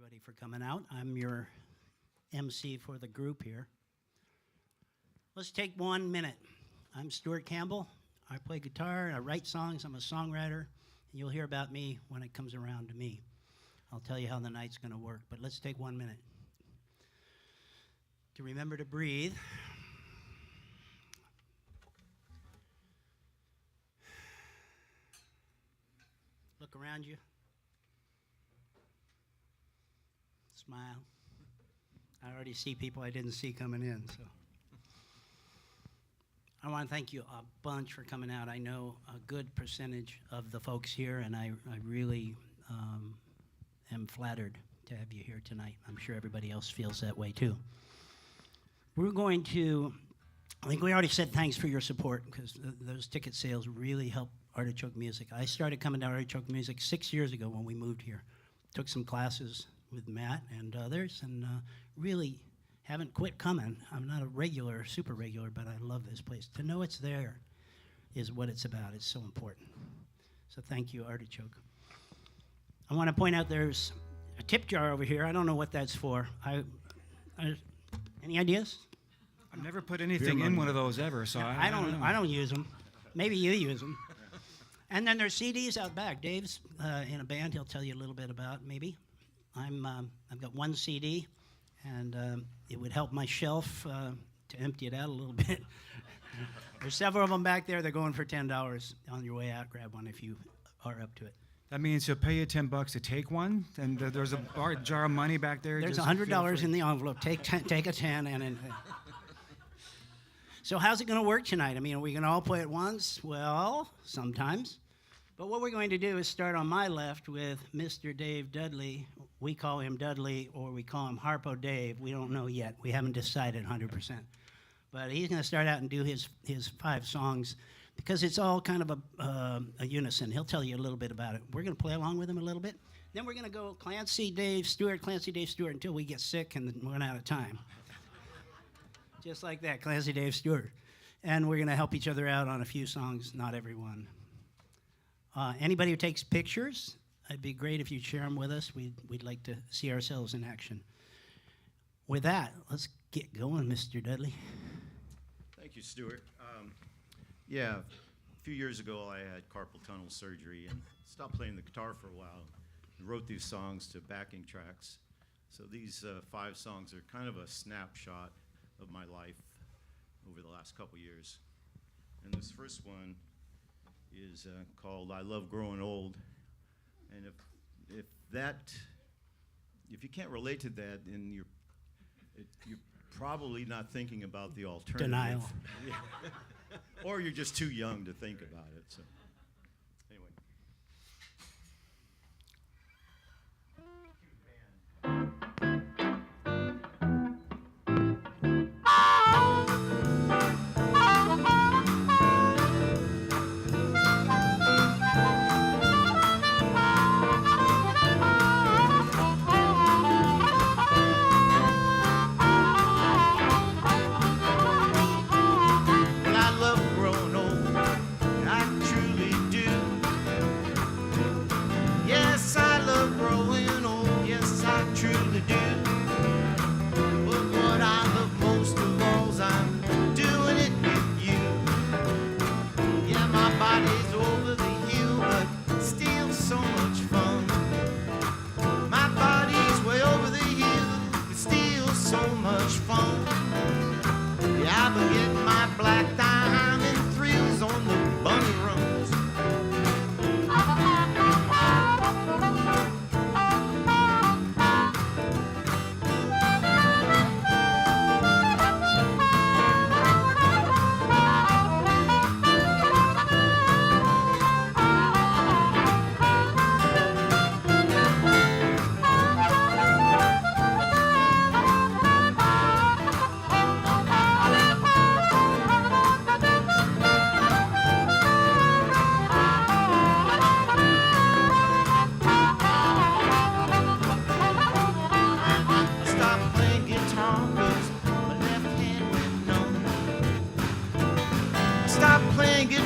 everybody for coming out. I'm your MC for the group here. Let's take 1 minute. I'm Stuart Campbell. I play guitar, I write songs, I'm a songwriter, and you'll hear about me when it comes around to me. I'll tell you how the night's going to work, but let's take 1 minute to remember to breathe. Look around you. Smile. I already see people I didn't see coming in, so. I want to thank you a bunch for coming out. I know a good percentage of the folks here, and I really am flattered to have you here tonight. I'm sure everybody else feels that way too. We're going to, I think we already said thanks for your support, because those ticket sales really help Artichoke Music. I started coming to Artichoke Music 6 years ago when we moved here. Took some classes with Matt and others, and really haven't quit coming. I'm not a regular, super regular, but I love this place. To know it's there is what it's about. It's so important. So thank you, Artichoke. I want to point out there's a tip jar over here. I don't know what that's for. Any ideas? I've never put anything in one of those ever, so I don't know. I don't use them. Maybe you use them. And then there's CDs out back. Dave's in a band. He'll tell you a little bit about maybe. I've got one CD, and it would help my shelf to empty it out a little bit. There's several of them back there. They're going for $10 on your way out. Grab one if you are up to it. That means he'll pay you $10 to take one, and there's a jar of money back there. There's $100 in the envelope. Take a 10 and. So how's it going to work tonight? I mean, are we going to all play at once? Well, sometimes. But what we're going to do is start on my left with Mr. Dave Dudley. We call him Dudley, or we call him Harpo Dave. We don't know yet. We haven't decided 100%. But he's going to start out and do his 5 songs, because it's all kind of a unison. He'll tell you a little bit about it. We're going to play along with him a little bit. Then we're going to go Clancy Dave Stewart until we get sick and run out of time. Just like that, Clancy Dave Stewart. And we're going to help each other out on a few songs, not every one. Anybody who takes pictures, it'd be great if you'd share them with us. We'd like to see ourselves in action. With that, let's get going, Mr. Dudley. Thank you, Stuart. Yeah, a few years ago I had carpal tunnel surgery and stopped playing the guitar for a while. I wrote these songs to backing tracks. So these 5 songs are kind of a snapshot of my life over the last couple years. And this first one is called I Love Growing Old. And if you can't relate to that, then you're probably not thinking about the alternative. Denial. Yeah. Or you're just too young to think about it. So anyway.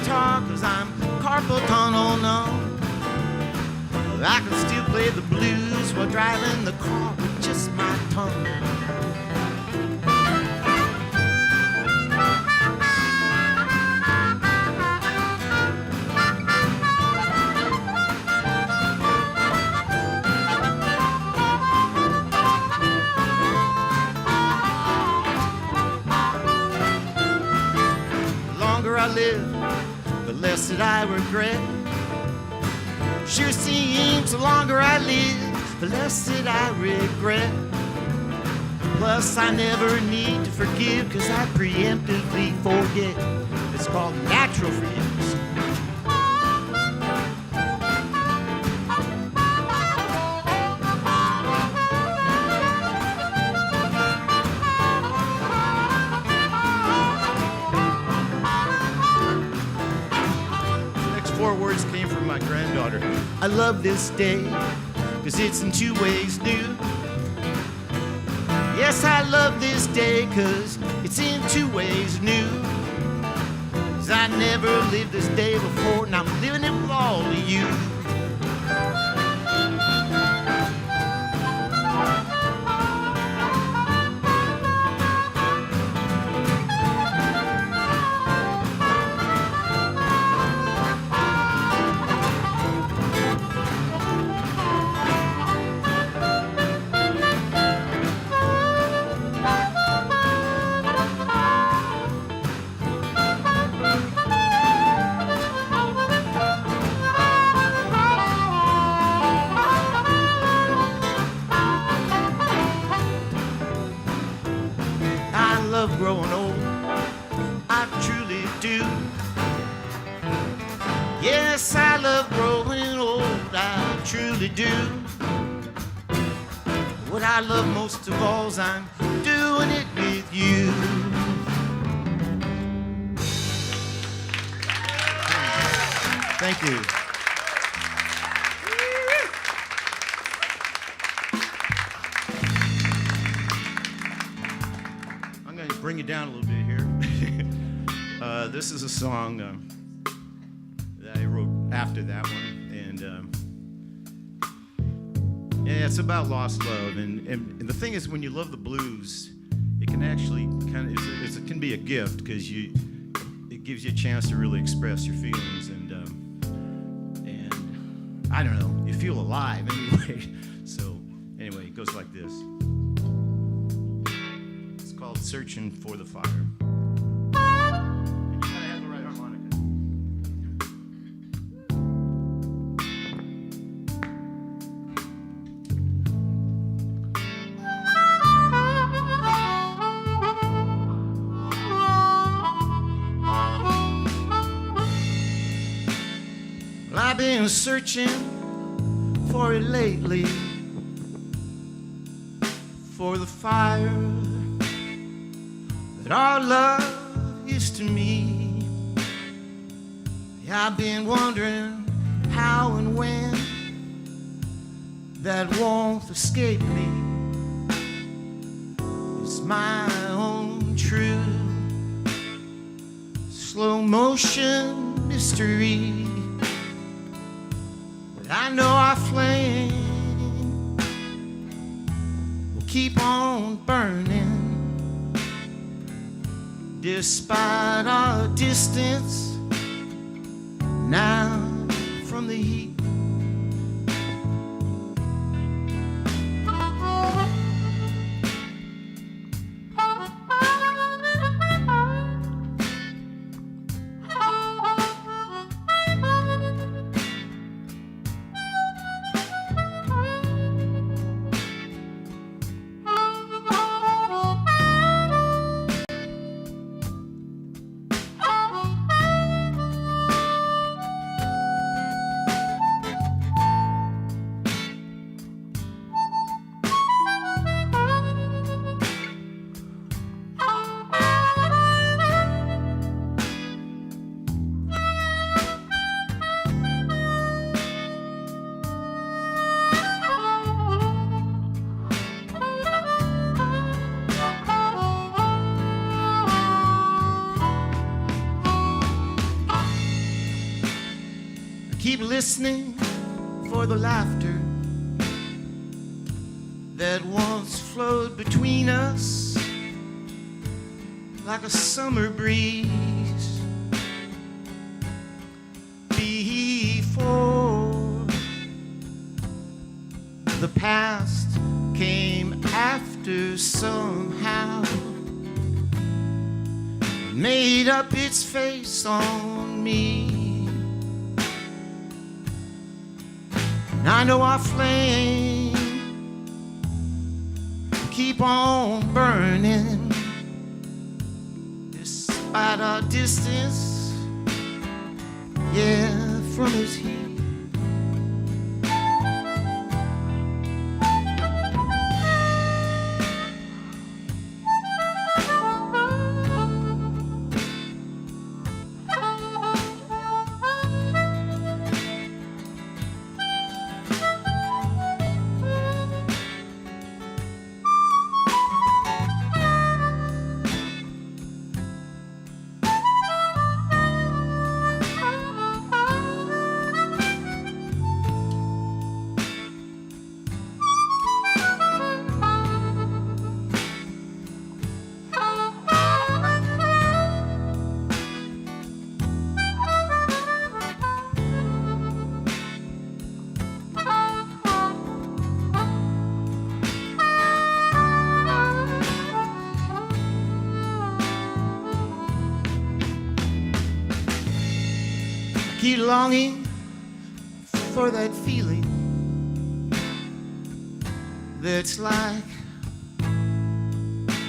guitar 'cause I'm carpal tunnel numb. I can still play the blues words while driving the car with just my tongue. The longer I live, the less that I regret. Sure seems the longer I live, the less that I regret. Plus, I never need to forgive, 'cause I preemptively forget. It's called natural forgiveness. The next 4 words came from my granddaughter. I love this day, 'cause it's in 2 ways new. Yes, I love this day, 'cause it's in 2 ways new. 'Cause I never lived this day before, and I'm living it with all of you. I love growing old, I truly do. Yes, I love growing old, I truly do. What I love most of all is I'm doing it with you. Thank you. I'm going to bring it down a little bit here. This is a song that I wrote after that one, and yeah, it's about lost love. And the thing is, when you love the blues, it can actually kind of it can be a gift, because it gives you a chance to really express your feelings, and I don't know, you feel alive anyway. So anyway, it goes like this. It's called "Searching for the Fire." And you gotta have the right harmonica. Well, I've been searching for it lately, for the fire that our love used to meet. Yeah, I've been wondering how and when that won't escape me. It's my own true slow motion mystery. But I know our flame will keep on burning, despite our distance now from the heat. Keep listening for the laughter that once flowed between us like a summer breeze. Before the past came after somehow, made up its face on me. And I know our flame will keep on burning despite our distance, yeah, from its heat. Keep longing for that feeling that's like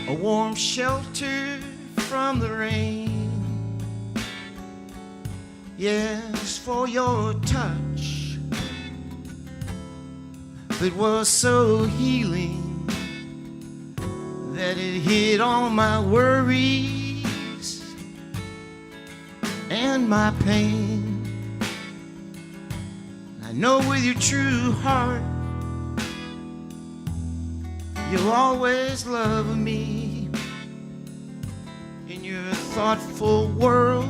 a warm shelter from the rain. Yes, for your touch that was so healing that it hid all my worries and my pain. I know with your true heart you'll always love me in your thoughtful world,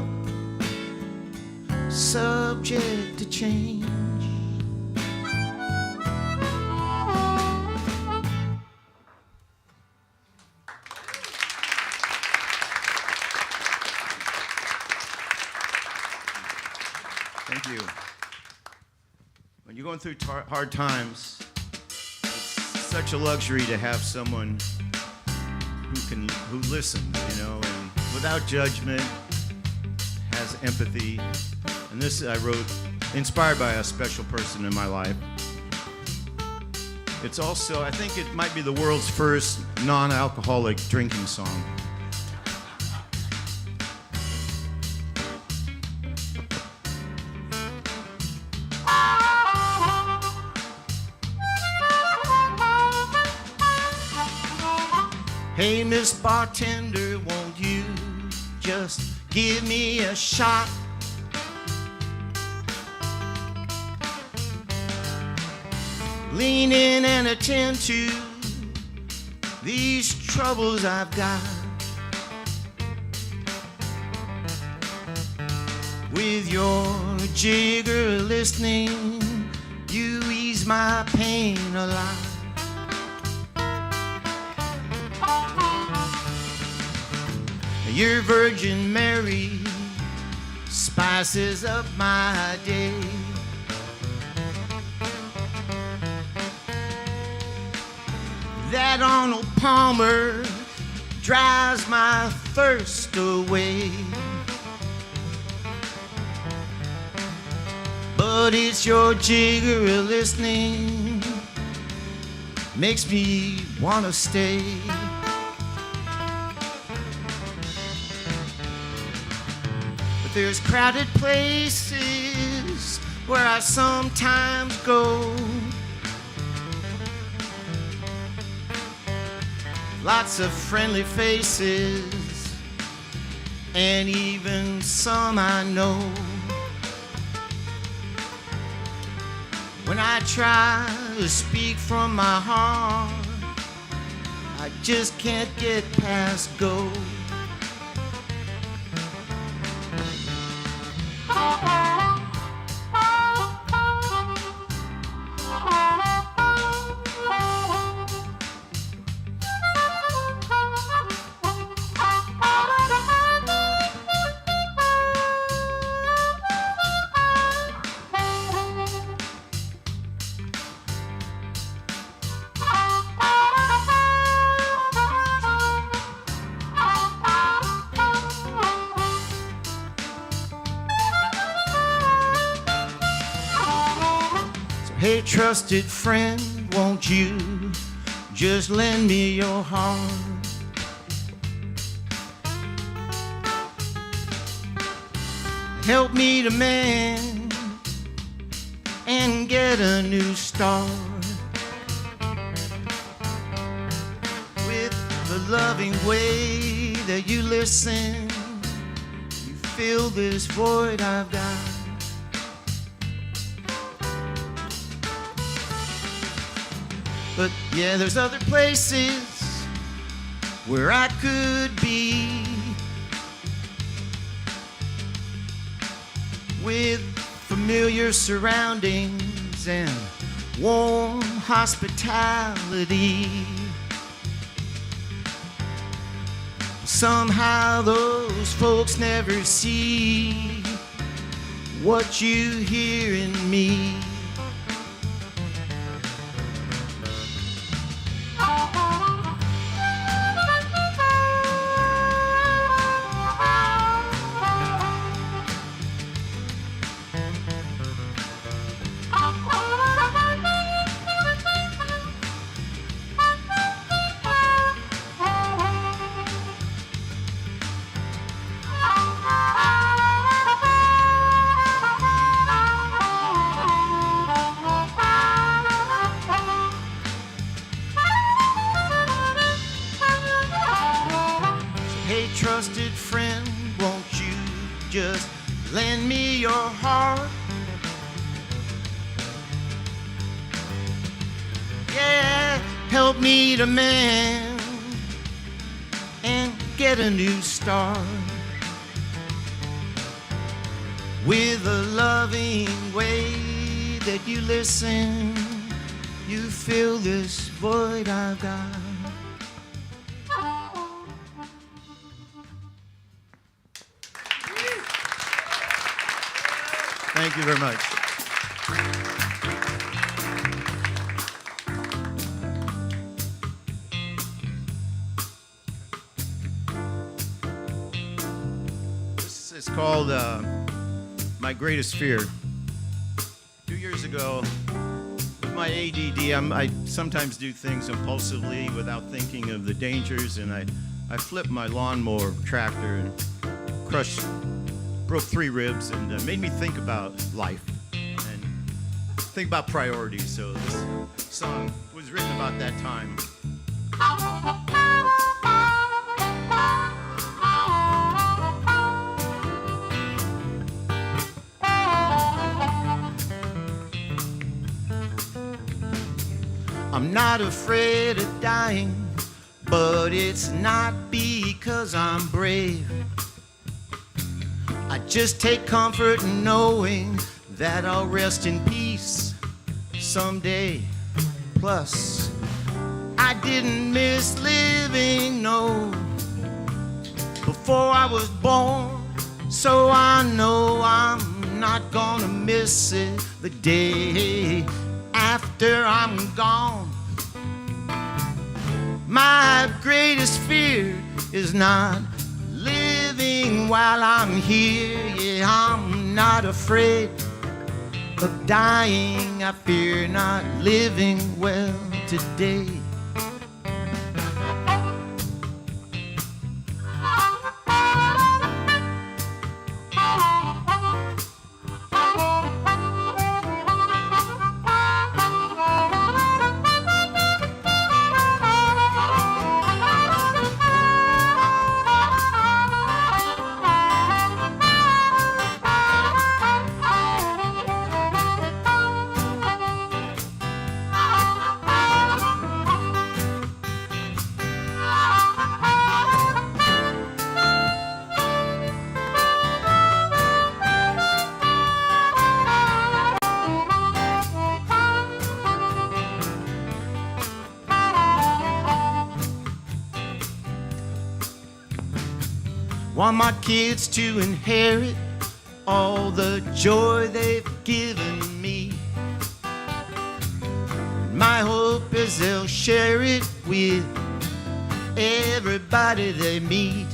subject to change. Thank you. When you're going through hard times, it's such a luxury to have someone who listens, you know, and without judgment, has empathy. And this I wrote inspired by a special person in my life. It's also, I think it might be the world's first non-alcoholic drinking song. Hey, Miss Bartender, won't you just give me a shot? Lean in and attend to these troubles I've got. With your jigger listening, you ease my pain a lot. Your Virgin Mary spices up my day. That Arnold Palmer drives my thirst away. But it's your jigger listening makes me wanna stay. But there's crowded places where I sometimes go. Lots of friendly faces, and even some I know. When I try to speak from my heart, I just can't get past go. Hey, trusted friend, won't you just lend me your heart? Help me to mend and get a new start with the loving way that you listen. You fill this void I've got. But yeah, there's other places where I could be, with familiar surroundings and warm hospitality. Somehow those folks never see what you hear in me. Hey, trusted friend, won't you just lend me your heart? Yeah, help me to mend and get a new start with a loving way that you listen. You fill this void I've got. Thank you very much. This is called My Greatest Fear. 2 years ago, with my ADD, I sometimes do things impulsively without thinking of the dangers, and I flipped my lawnmower tractor and broke 3 ribs, and made me think about life and think about priorities. So this song was written about that time. I'm not afraid of dying, but it's not because I'm brave. I just take comfort in knowing that I'll rest in peace someday. Plus, I didn't miss living, no, before I was born. So I know I'm not gonna miss it the day after I'm gone. My greatest fear is not living while I'm here. Yeah, I'm not afraid of dying. I fear not living well today. Want my kids to inherit all the joy they've given me. My hope is they'll share it with everybody they meet.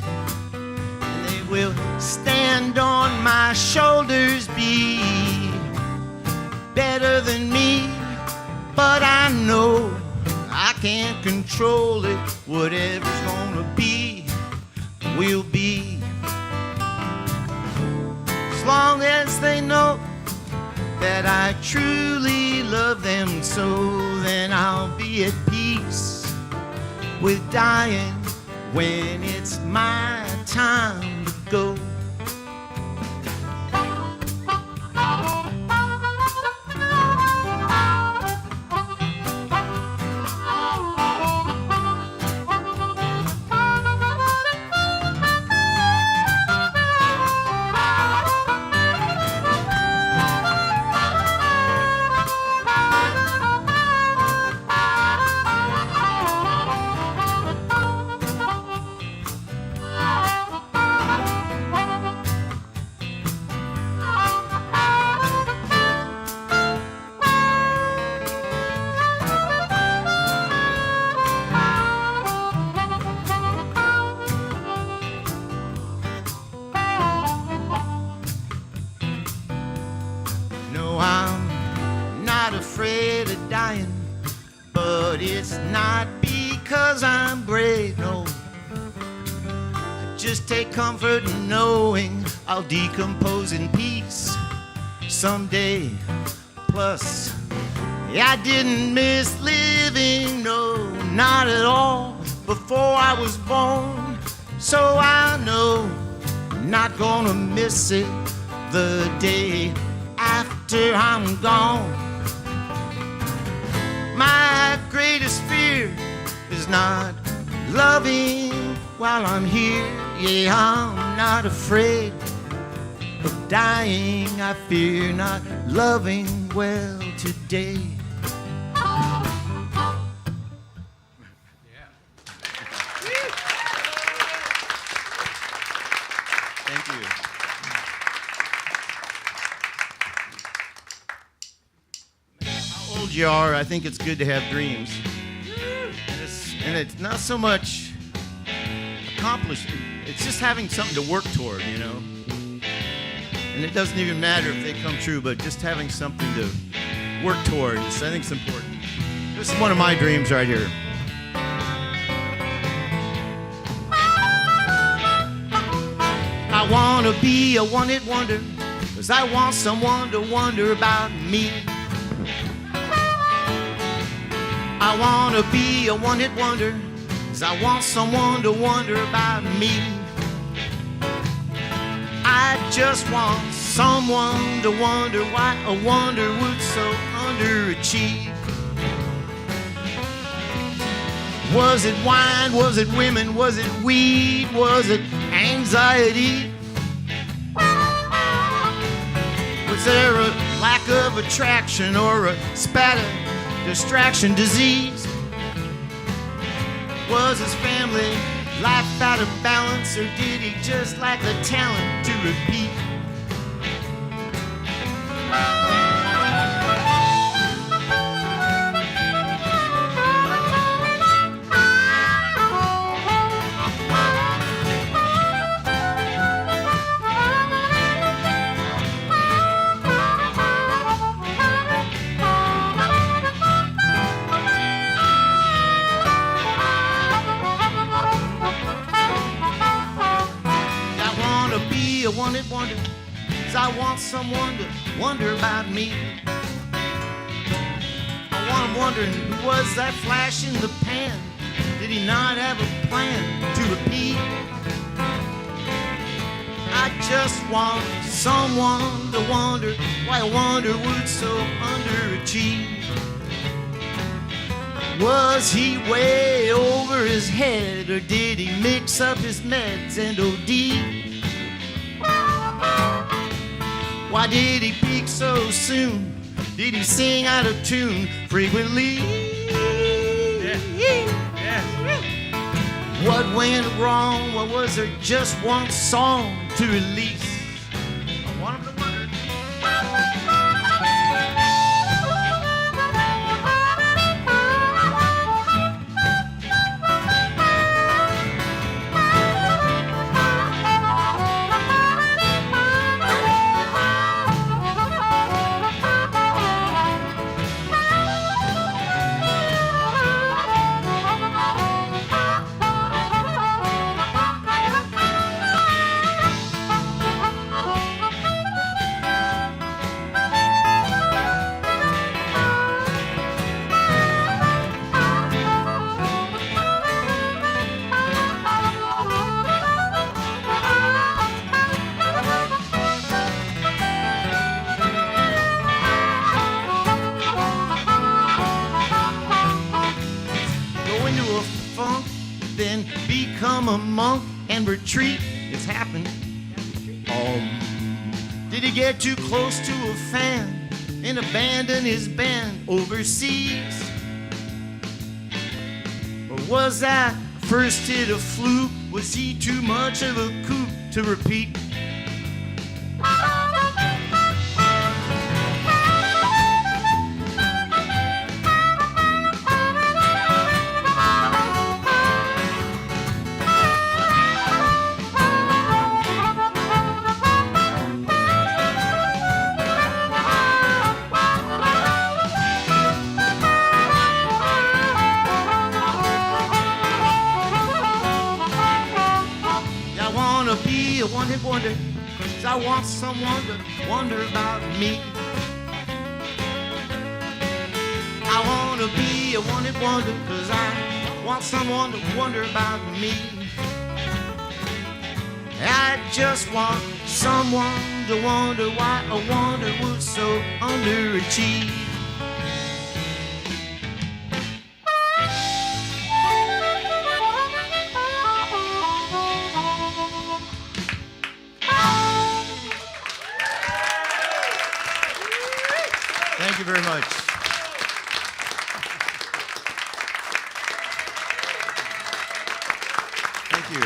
And they will stand on my shoulders, be better than me. but I know I can't control it. Whatever's gonna be, will be. As long as they know that I truly love them so, then I'll be at peace with dying when it's my time to go. No, I'm not afraid of dying, but it's not because I'm brave, no. I just take comfort in knowing I'll decompose in peace someday. Plus, I didn't miss living, no, not at all, before I was born. So I know I'm not gonna miss it the day after I'm gone. My greatest fear is not loving while I'm here. Yeah, I'm not afraid of dying. I fear not loving well today. Thank you. How old you are, I think it's good to have dreams. And it's not so much accomplishment, it's just having something to work toward, you know? And it doesn't even matter if they come true, but just having something to work towards, I think it's important. This is one of my dreams right here. I want to be a one-hit wonder, 'cause I want someone to wonder about me. I want to be a one-hit wonder, 'cause I want someone to wonder about me. I just want someone to wonder why a wonder would so underachieve. Was it wine? Was it women? Was it weed? Was it anxiety? Was there a lack of attraction or a spat of distraction disease? Was his family life out of balance, or did he just lack the talent to repeat? A one-hit wonder, 'cause I want someone to wonder about me. I want him wondering, who was that flash in the pan? Did he not have a plan to repeat? I just want someone to wonder why a wonder would so underachieve. Was he way over his head, or did he mix up his meds and OD? Why did he peak so soon? Did he sing out of tune frequently? Yes. What went wrong? What was there just one song to release? I want him to wonder. then become a monk and retreat. It's happened. Did he get too close to a fan and abandon his band overseas? Or was that first hit a fluke? Was he too much of a kook to repeat? A one-hit wonder, 'cause I want someone to wonder about me. I want to be a one-hit wonder, 'cause I want someone to wonder about me. I just want someone to wonder why a wonder would so underachieve. Thank you very much. Thank you.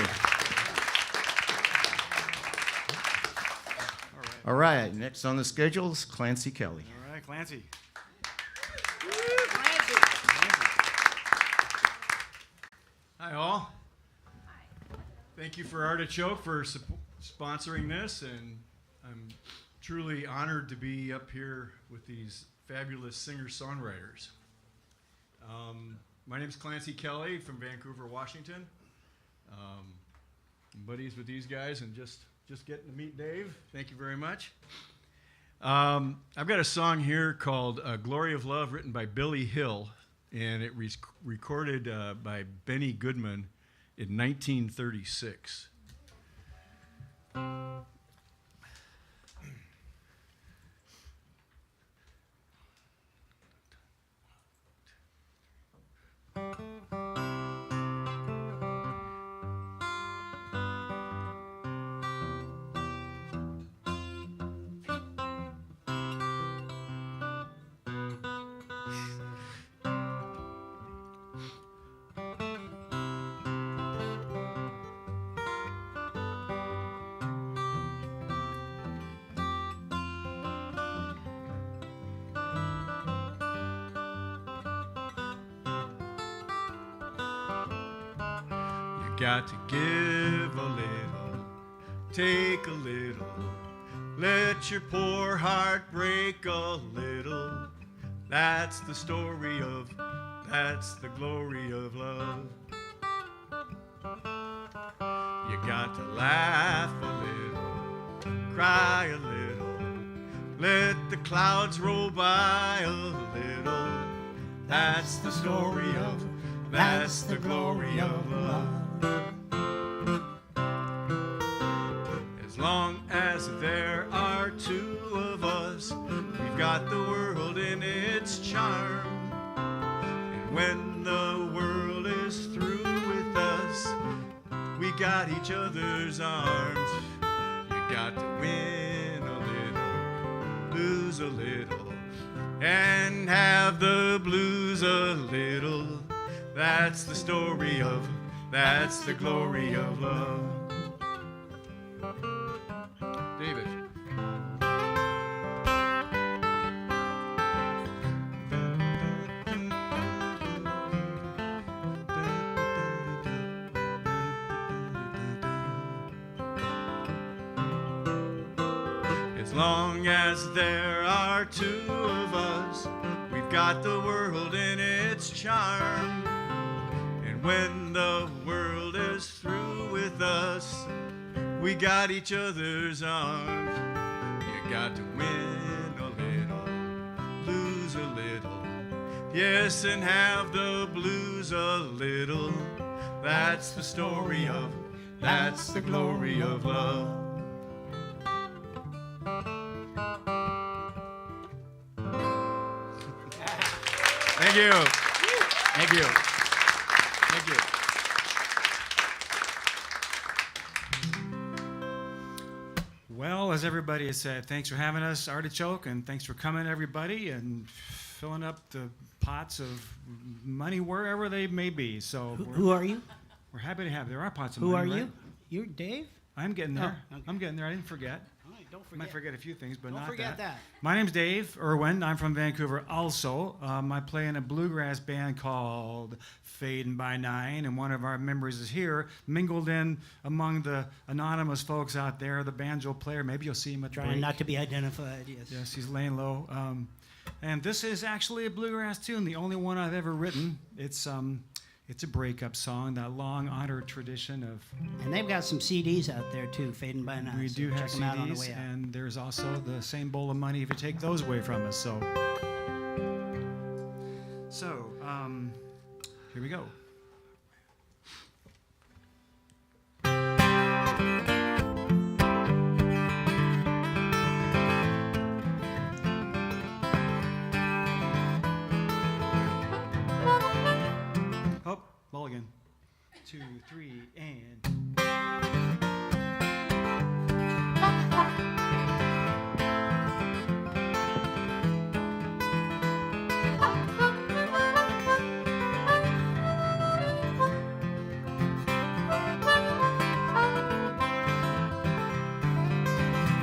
All right, next on the schedule is Clancy Kelly. All right, Clancy. Hi, all. Thank you for Artichoke for sponsoring this, and I'm truly honored to be up here with these fabulous singer-songwriters. My name is Clancy Kelly from Vancouver, Washington. I'm buddies with these guys and just getting to meet Dave. Thank you very much. I've got a song here called Glory of Love, written by Billy Hill, and it was recorded by Benny Goodman in 1936. Got to give a little, take a little, let your poor heart break a little. That's the story of, that's the glory of love. You got to laugh a little, cry a little, let the clouds roll by a little. That's the story of, that's the glory of love. As long as there are two of us, we've got the world in its charm. And when the world is through with us, we got each other's arms. You got to win a little, lose a little, and have the blues a little. That's the story of, that's the glory of love. David. As long as there are two of us, we've got the world in its charm. And when the world is through with us, we got each other's arms. You got to win a little, lose a little, yes, and have the blues a little. That's the story of, that's the glory of love. Thank you. Thank you. Thank you. Well, as everybody has said, thanks for having us, Artichoke, and thanks for coming, everybody, and filling up the pots of money wherever they may be. So Who are you? we're happy to have. There are pots of Who money. are you? right? You're Dave? I'm getting there. Oh, okay. I'm getting there. I didn't forget. All right, don't I forget. might forget a few things, but Don't not forget that. My name's Dave Irwin. I'm from Vancouver also. I play in a bluegrass band called Fadin' by Nine, and one of our members is here, mingled in among the anonymous folks out there, the banjo player. Maybe you'll see him at the Trying break. not to be identified, yes. Yes, he's laying low. And this is actually a bluegrass tune, the only one I've ever written. It's a breakup song, that long honored tradition of. And they've got some CDs out there too, Fading by Night. We so do have check them out on the CDs, way out. and there's also the same bowl of money if you take those away from us. So, here we go. Oh, mulligan. 2, 3, and.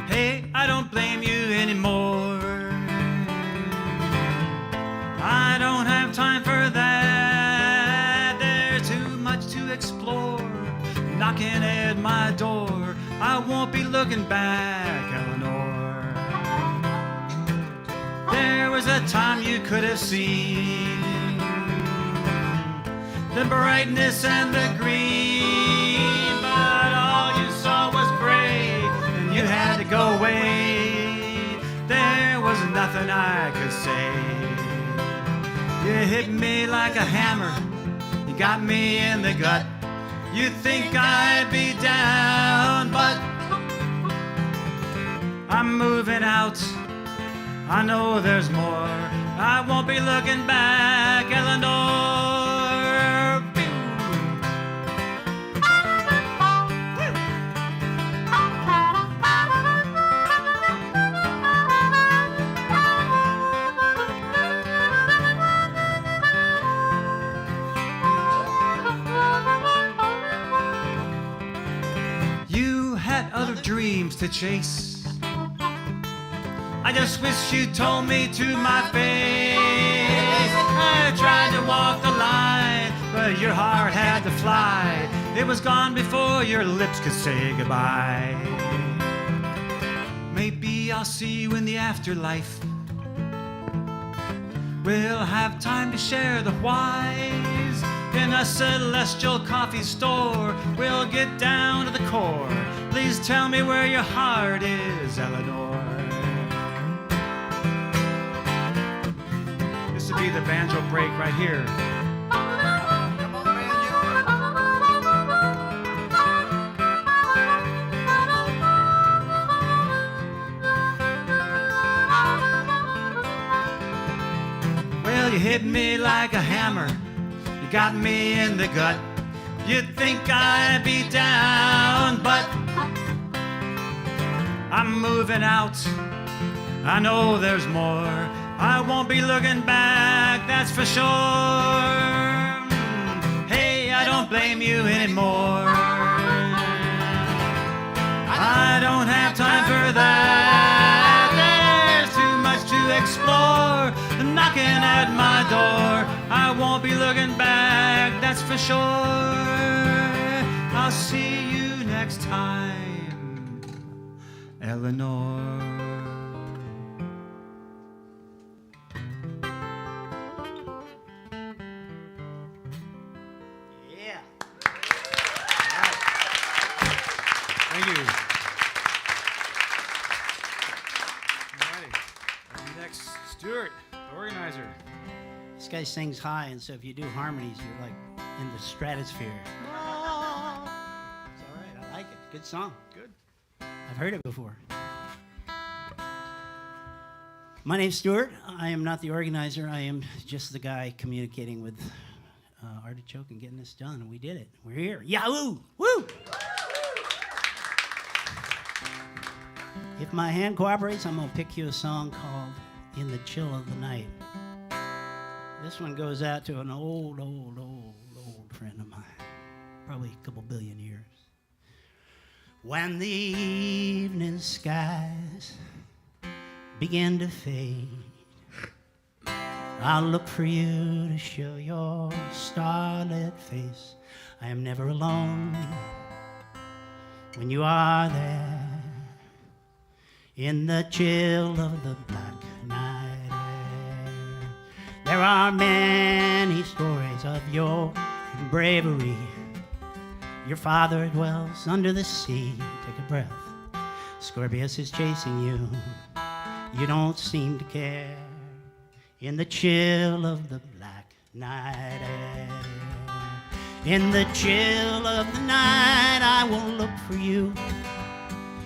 Hey, I don't blame you anymore. I don't have time for that. There's too much to explore. Knocking at my door. I won't be looking back, Eleanor. There was a time you could have seen the brightness and the green, but all you saw was gray, and you had to go away. There was nothing I could say. You hit me like a hammer, you got me in the gut. You think I'd be down, but I'm moving out. I know there's more. I won't be looking back, Eleanor. You had other dreams to chase. I just wish you told me to my face. I tried to walk the line, but your heart had to fly. It was gone before your lips could say goodbye. Maybe I'll see you in the afterlife. We'll have time to share the whys. In a celestial coffee store, we'll get down to the core. Please tell me where your heart is, Eleanor. This would be the banjo break right here. Come on, banjo. Well, you hit me like a hammer. You got me in the gut. You'd think I'd be down, but I'm moving out. I know there's more. I won't be looking back, that's for sure. Hey, I don't blame you anymore. I don't have time for that. There's too much to explore. Knocking at my door. I won't be looking back, that's for sure. I'll see you next time, Eleanor. Yeah. Thank you. All right. Up next, Stuart, the organizer. This guy sings high, and so if you do harmonies, you're like in the stratosphere. It's all right. I like it. Good song. Good. I've heard it before. My name's Stuart. I am not the organizer. I am just the guy communicating with Artichoke and getting this done. And we did it. We're here. Yahoo! Woo! If my hand cooperates, I'm going to pick you a song called In the Chill of the Night. This one goes out to an old friend of mine, probably a couple billion years. When the evening skies begin to fade, I'll look for you to show your starlit face. I am never alone when you are there in the chill of the black night air. There are many stories of your bravery. Your father dwells under the sea. Take a breath. Scorpius is chasing you. You don't seem to care. In the chill of the black night air. In the chill of the night, I will look for you.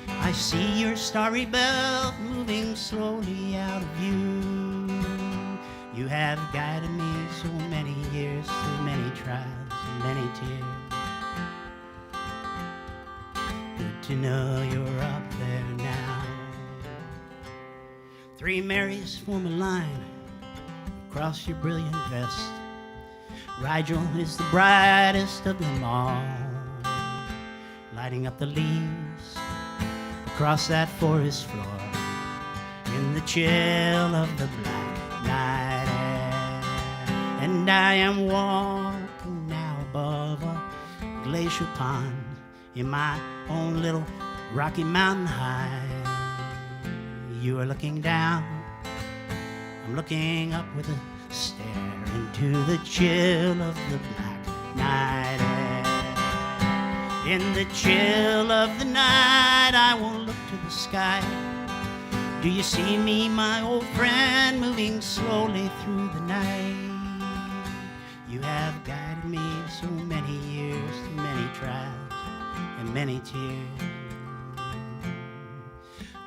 I see your starry belt moving slowly out of view. You have guided me so many years through many trials and many tears. Good to know you're up there now. 3 Marys form a line across your brilliant vest. Rigel is the brightest of them all, lighting up the leaves across that forest floor in the chill of the black night air. And I am walking now above a glacial pond in my own little Rocky Mountain high. You are looking down, I'm looking up with a stare into the chill of the black night air. In the chill of the night, I will look to the sky. Do you see me, my old friend, moving slowly through the night? You have guided me so many years through many trials and many tears.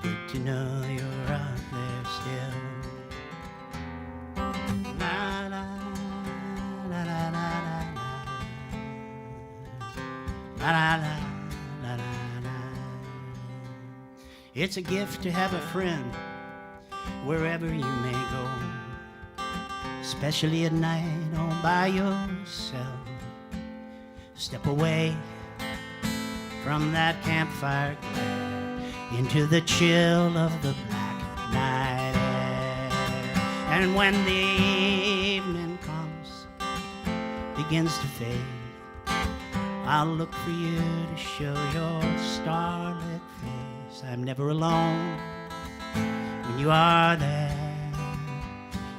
Good to know you're out there still. La, la, la, la, la, la, la, la, la, la, la. It's a gift to have a friend wherever you may go, especially at night all by yourself. Step away from that campfire glare into the chill of the black night air. And when the evening comes, begins to fade, I'll look for you to show your starlit face. I'm never alone when you are there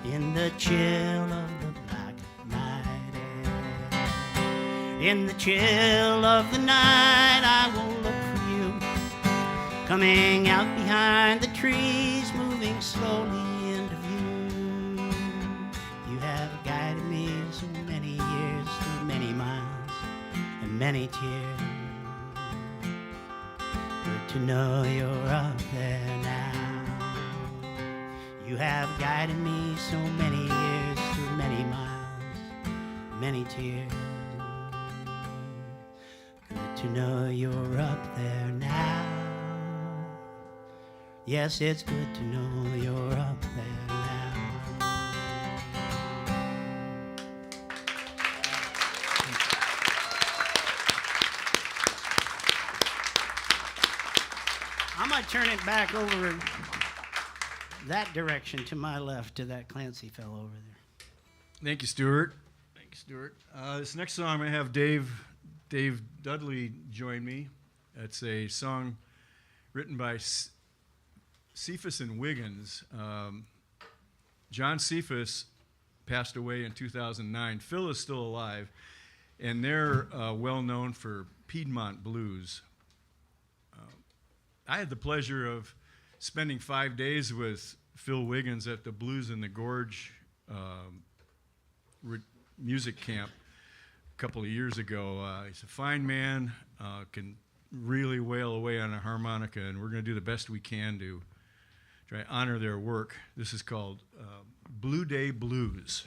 in the chill of the black night air. In the chill of the night, I will look for you, coming out behind the trees, moving slowly into view. You have guided me so many years through many miles and many tears. Good to know you're up there now. You have guided me so many years through many miles, many tears. Good to know you're up there now. Yes, it's good to know you're up there now. I'm going to turn it back over that direction to my left to that Clancy fellow over there. Thank you, Stuart. Thank you, Stuart. This next song, I'm going to have Dave Dudley join me. It's a song written by Cephas and Wiggins. John Cephas passed away in 2009. Phil is still alive, and they're well known for Piedmont blues. I had the pleasure of spending 5 days with Phil Wiggins at the Blues in the Gorge music camp a couple of years ago. He's a fine man, can really wail away on a harmonica, and we're going to do the best we can to try to honor their work. This is called Blue Day Blues.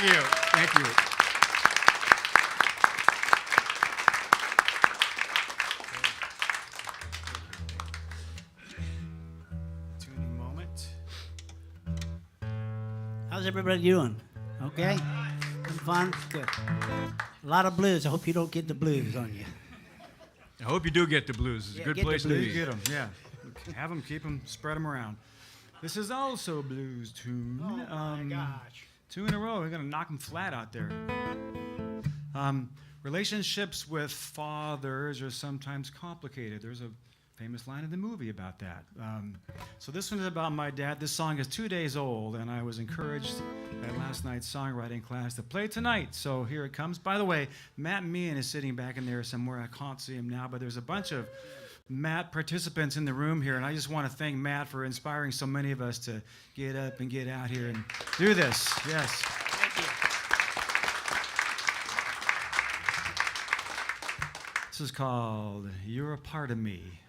Thank you. Thank you. Tuning moment. How's everybody doing? Okay? Having fun? Good. A lot of blues. I hope you don't get the blues on you. I hope you do get the blues. It's Yeah, a good get the place to blues. be. Get them, yeah. Have them, keep them, spread them around. This is also a blues tune. Oh my gosh. 2 in a row. We're gonna knock them flat out there. Relationships with fathers are sometimes complicated. There's a famous line in the movie about that. So this one is about my dad. This song is 2 days old, and I was encouraged at last night's songwriting class to play tonight. So here it comes. By the way, Matt Meehan is sitting back in there somewhere. I can't see him now, but there's a bunch of Matt participants in the room here, and I just want to thank Matt for inspiring so many of us to get up and get out here and do this. Yes. Thank you. This is called You're a Part of Me.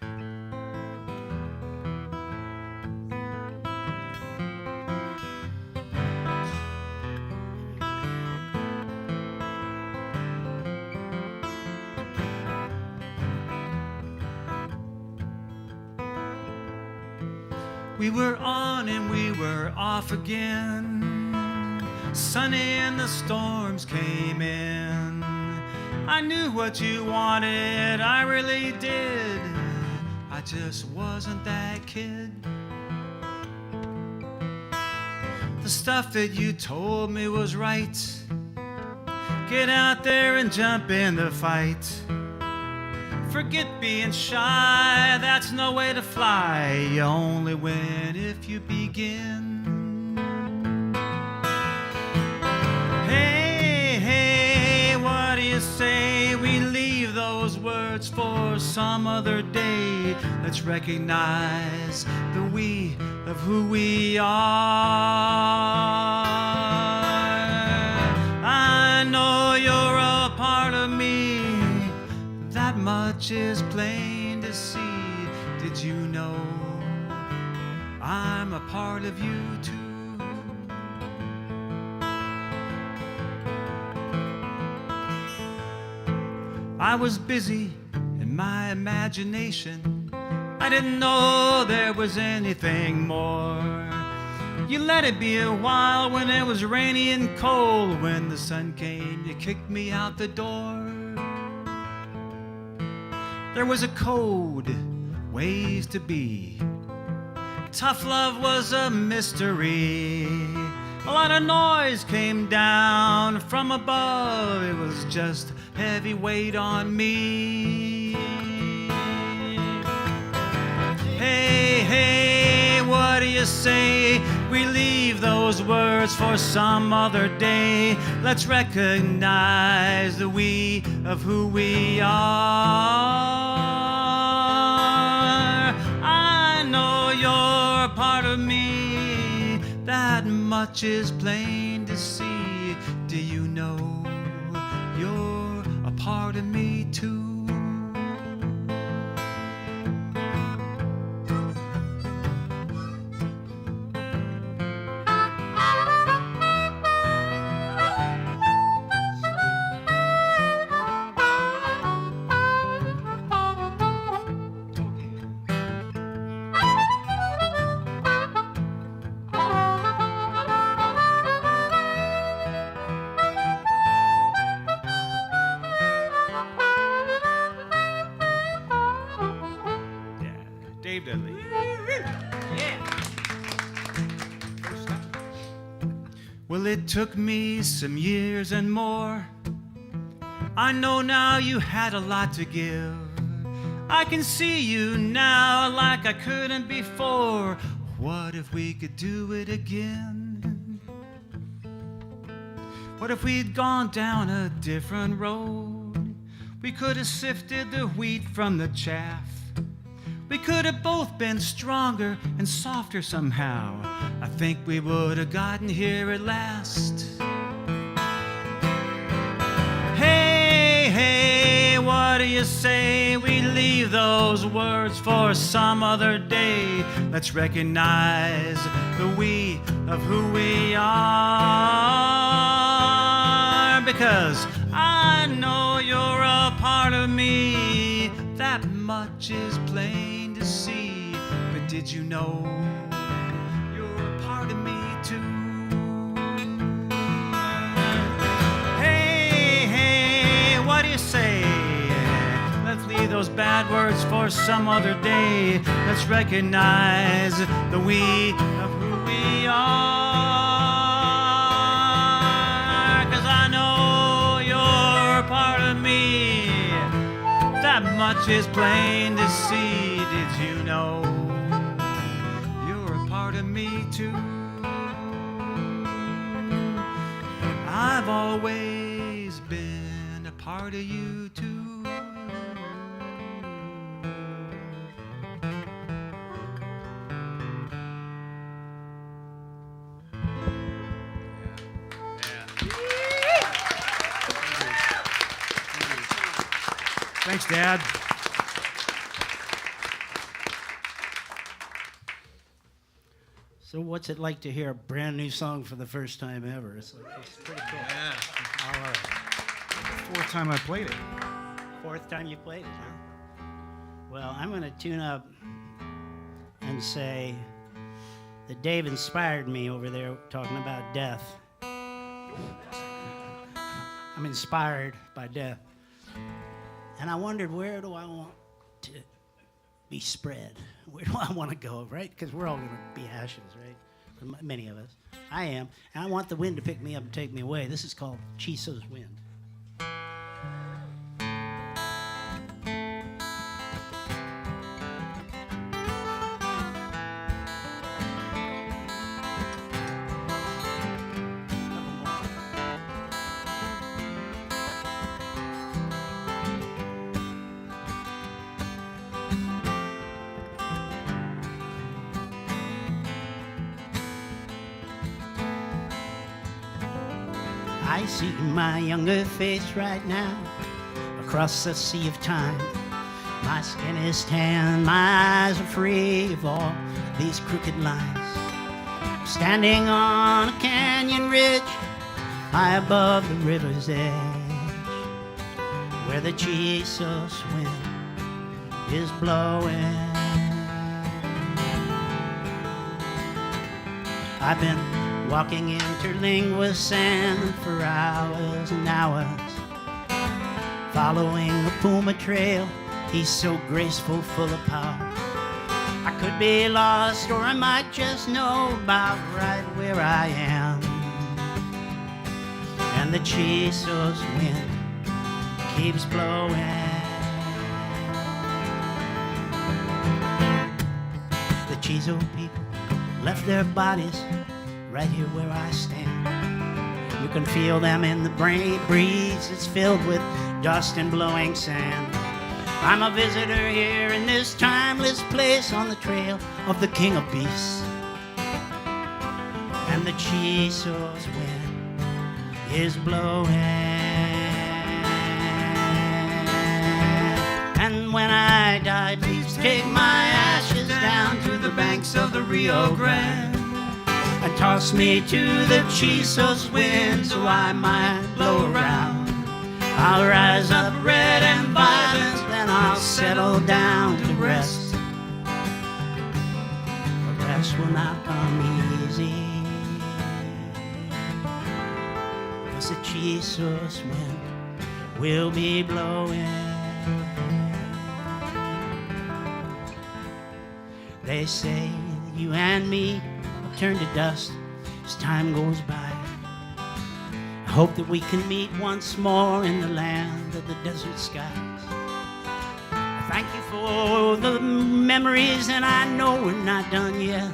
We were on and we were off again. Sunny and the storms came in. I knew what you wanted, I really did. I just wasn't that kid. The stuff that you told me was right. Get out there and jump in the fight. Forget being shy, that's no way to fly. You only win if you begin. Hey, hey, what do you say we leave those words for some other day? Let's recognize the we of who we are. I know you're a part of me. That much is plain to see. Did you know I'm a part of you too? I was busy in my imagination. I didn't know there was anything more. You let it be a while when it was rainy and cold. When the sun came, you kicked me out the door. There was a code, ways to be. Tough love was a mystery. A lot of noise came down from above. It was just heavy weight on me. Hey, hey, what do you say? We leave those words for some other day. Let's recognize the we of who we are. I know you're a part of me. That much is plain to see. Do you know you're a part of me too? Dave Dudley. Well, it took me some years and more. I know now you had a lot to give. I can see you now like I couldn't before. What if we could do it again? What if we'd gone down a different road? We could have sifted the wheat from the chaff. We could have both been stronger and softer somehow. I think we would have gotten here at last. Hey, hey, what do you say? We leave those words for some other day. Let's recognize the we of who we are. much is plain to see, but did you know you're a part of me too? Hey, hey, what do you say? Let's leave those bad words for some other day. Let's recognize the we of who we are. 'Cause I know you're a part of me. That much is plain to see. Did you know you're a part of me too? I've always been a part of you too. Thanks, Dad. So what's it like to hear a brand new song for the first time ever? It's pretty cool. Yeah. All right. Fourth time I played it. Fourth time you played it, huh? Well, I'm going to tune up and say that Dave inspired me over there talking about death. I'm inspired by death. And I wondered, where do I want to be spread? Where do I want to go, right? Because we're all going to be ashes, right? Many of us. I am. And I want the wind to pick me up and take me away. This is called Chiso's Wind. I see my younger face right now across the sea of time. My skin is tan, my eyes are free of all these crooked lines. I'm standing on a canyon ridge high above the river's edge, where the Chisos wind is blowing. I've been walking interlinguous sand for hours and hours, following the Puma trail. He's so graceful, full of power. I could be lost, or I might just know about right where I am. And the Chisos wind keeps blowing. The Chiso people left their bodies right here where I stand. You can feel them in the breeze. It's filled with dust and blowing sand. I'm a visitor here in this timeless place on the trail of the King of Beasts. And the Chisos wind is blowing. And when I die, please take my ashes down to the banks of the Rio Grande and toss me to the Chisos wind so I might blow around. I'll rise up red and violent, then I'll settle down to rest. The rest will not come easy, 'cause the Chisos wind will be blowing. They say you and me will turn to dust as time goes by. I hope that we can meet once more in the land of the desert skies. I thank you for the memories, and I know we're not done yet,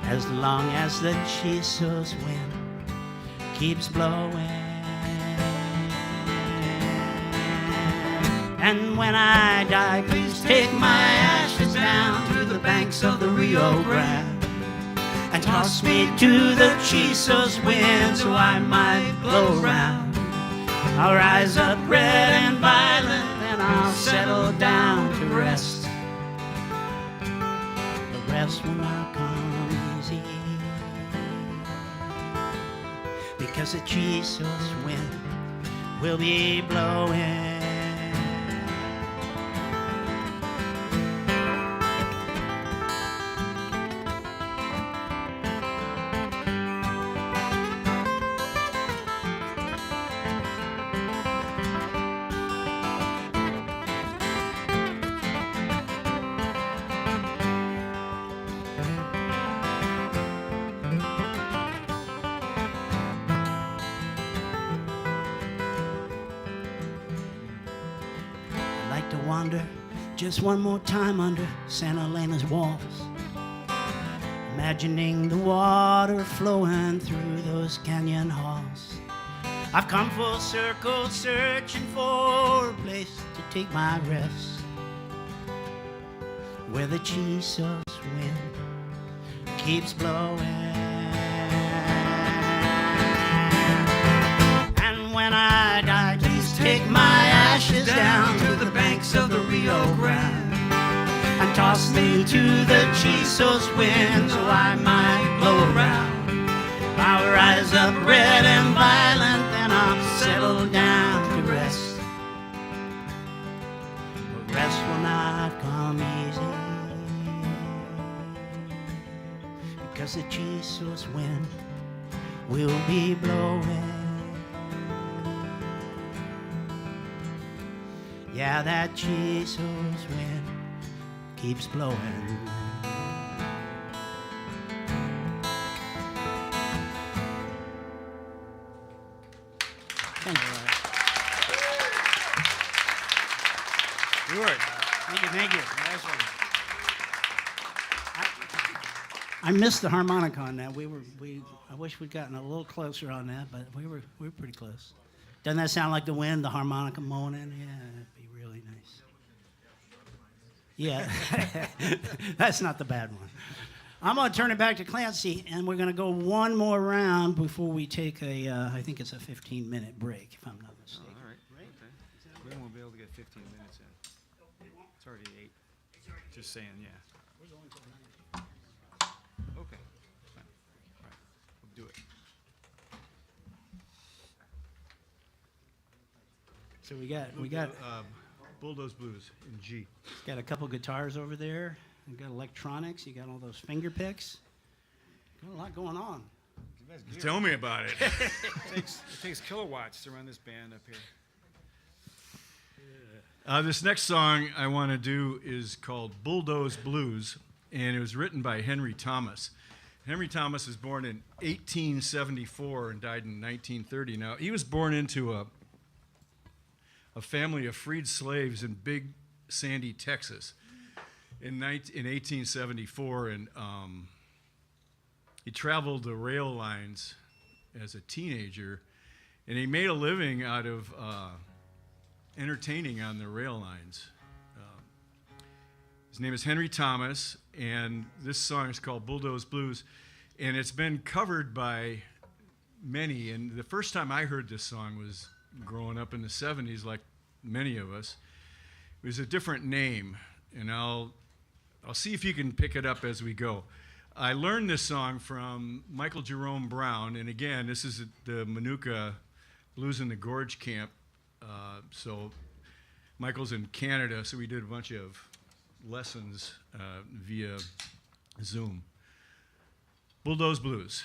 as long as the Chisos wind keeps blowing. And when I die, please take my ashes down to the banks of the Rio Grande and toss me to the Chisos wind so I might blow around. I'll rise up red and violent, then I'll settle down to rest. The rest will not come easy, because the Chisos wind will be blowing. wander just one more time under Santa Elena's walls, imagining the water flowing through those canyon halls. I've come full circle searching for a place to take my rest, where the Chisos wind keeps blowing. And when I die, please take my ashes down to the banks of the Rio Grande and toss me to the Chisos wind so I might blow around. I'll rise up red and violent, then I'll settle down to rest. But rest will not come easy, because the Chisos wind will be blowing. Yeah, that Chisos wind keeps blowing. Thank you. Stuart. Thank you. Nice one. I missed the harmonica on that. I wish we'd gotten a little closer on that, but we were pretty close. Doesn't that sound like the wind, the harmonica moaning? Yeah, that'd be really nice. Yeah, that's not the bad one. I'm going to turn it back to Clancy, and we're going to go one more round before we take I think it's a 15-minute break, if I'm not mistaken. All right. Okay. We won't be able to get 15 minutes in. It's already 8. Just saying, yeah. Okay. Fine. All right. We'll do it. So we got Bulldoze Blues in G. got a couple guitars over there. You got electronics. You got all those finger picks. Got a lot going on. Tell me about it. It takes kilowatts to run this band up here. This next song I want to do is called Bulldoze Blues, and it was written by Henry Thomas. Henry Thomas was born in 1874 and died in 1930. Now, he was born into a family of freed slaves in Big Sandy, Texas in 1874, and he traveled the rail lines as a teenager, and he made a living out of entertaining on the rail lines. His name is Henry Thomas, and this song is called Bulldoze Blues, and it's been covered by many, and the first time I heard this song was growing up in the 70s, like many of us. It was a different name, and I'll see if you can pick it up as we go. I learned this song from Michael Jerome Brown, and again, this is the Manuka Blues in the Gorge camp. So Michael's in Canada, so we did a bunch of lessons via Zoom. Bulldoze Blues.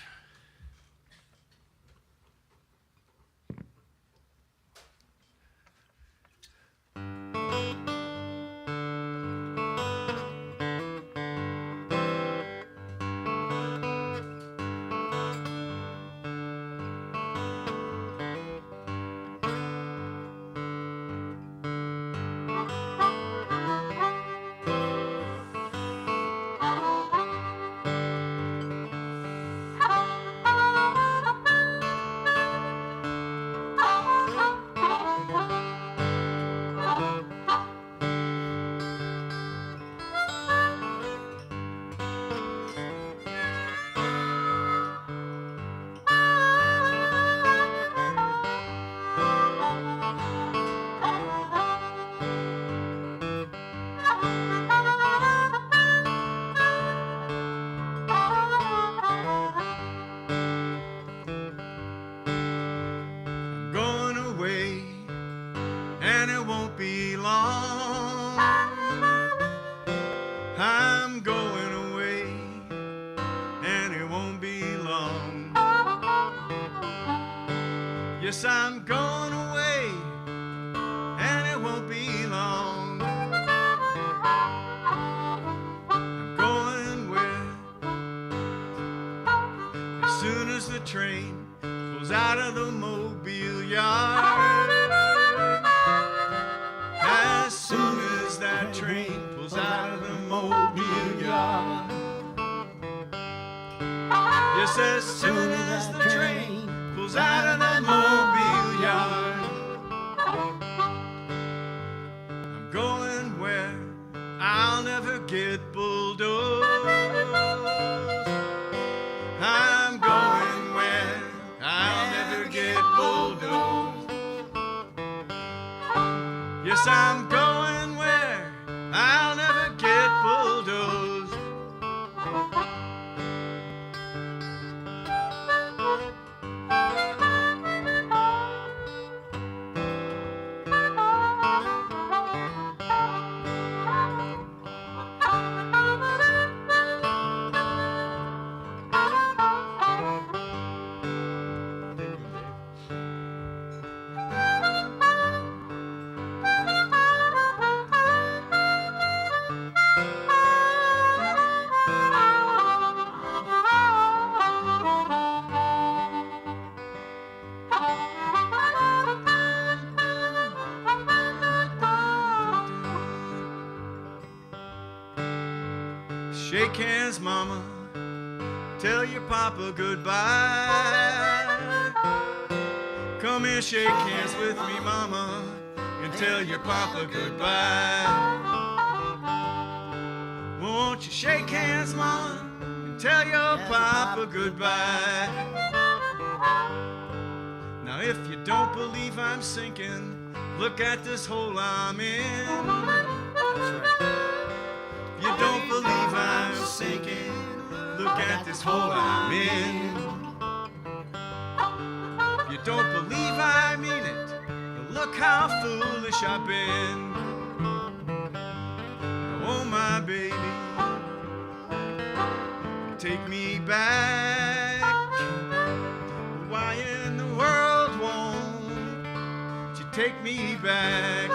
Yes, I'm going away, and it won't be long. I'm going where? As soon as the train pulls out of the Mobile yard, as soon as just as soon as the train pulls out of that mobile yard. I'm going where I'll never get bulldozed. I'm going where I'll never get bulldozed. Yes, I'm going where I'll never get bulldozed. Shake hands, mama, tell your papa goodbye. Come here, shake hands with me, mama, and tell your papa goodbye. Won't you shake hands, mama, and tell your papa goodbye. Now if you don't believe I'm sinking, look at this hole I'm in. That's right. If you don't believe I'm sinking, look at this hole I'm in. If you don't believe I mean it, look how foolish I've been. Oh my baby, take me back. Why in the world won't you take me back?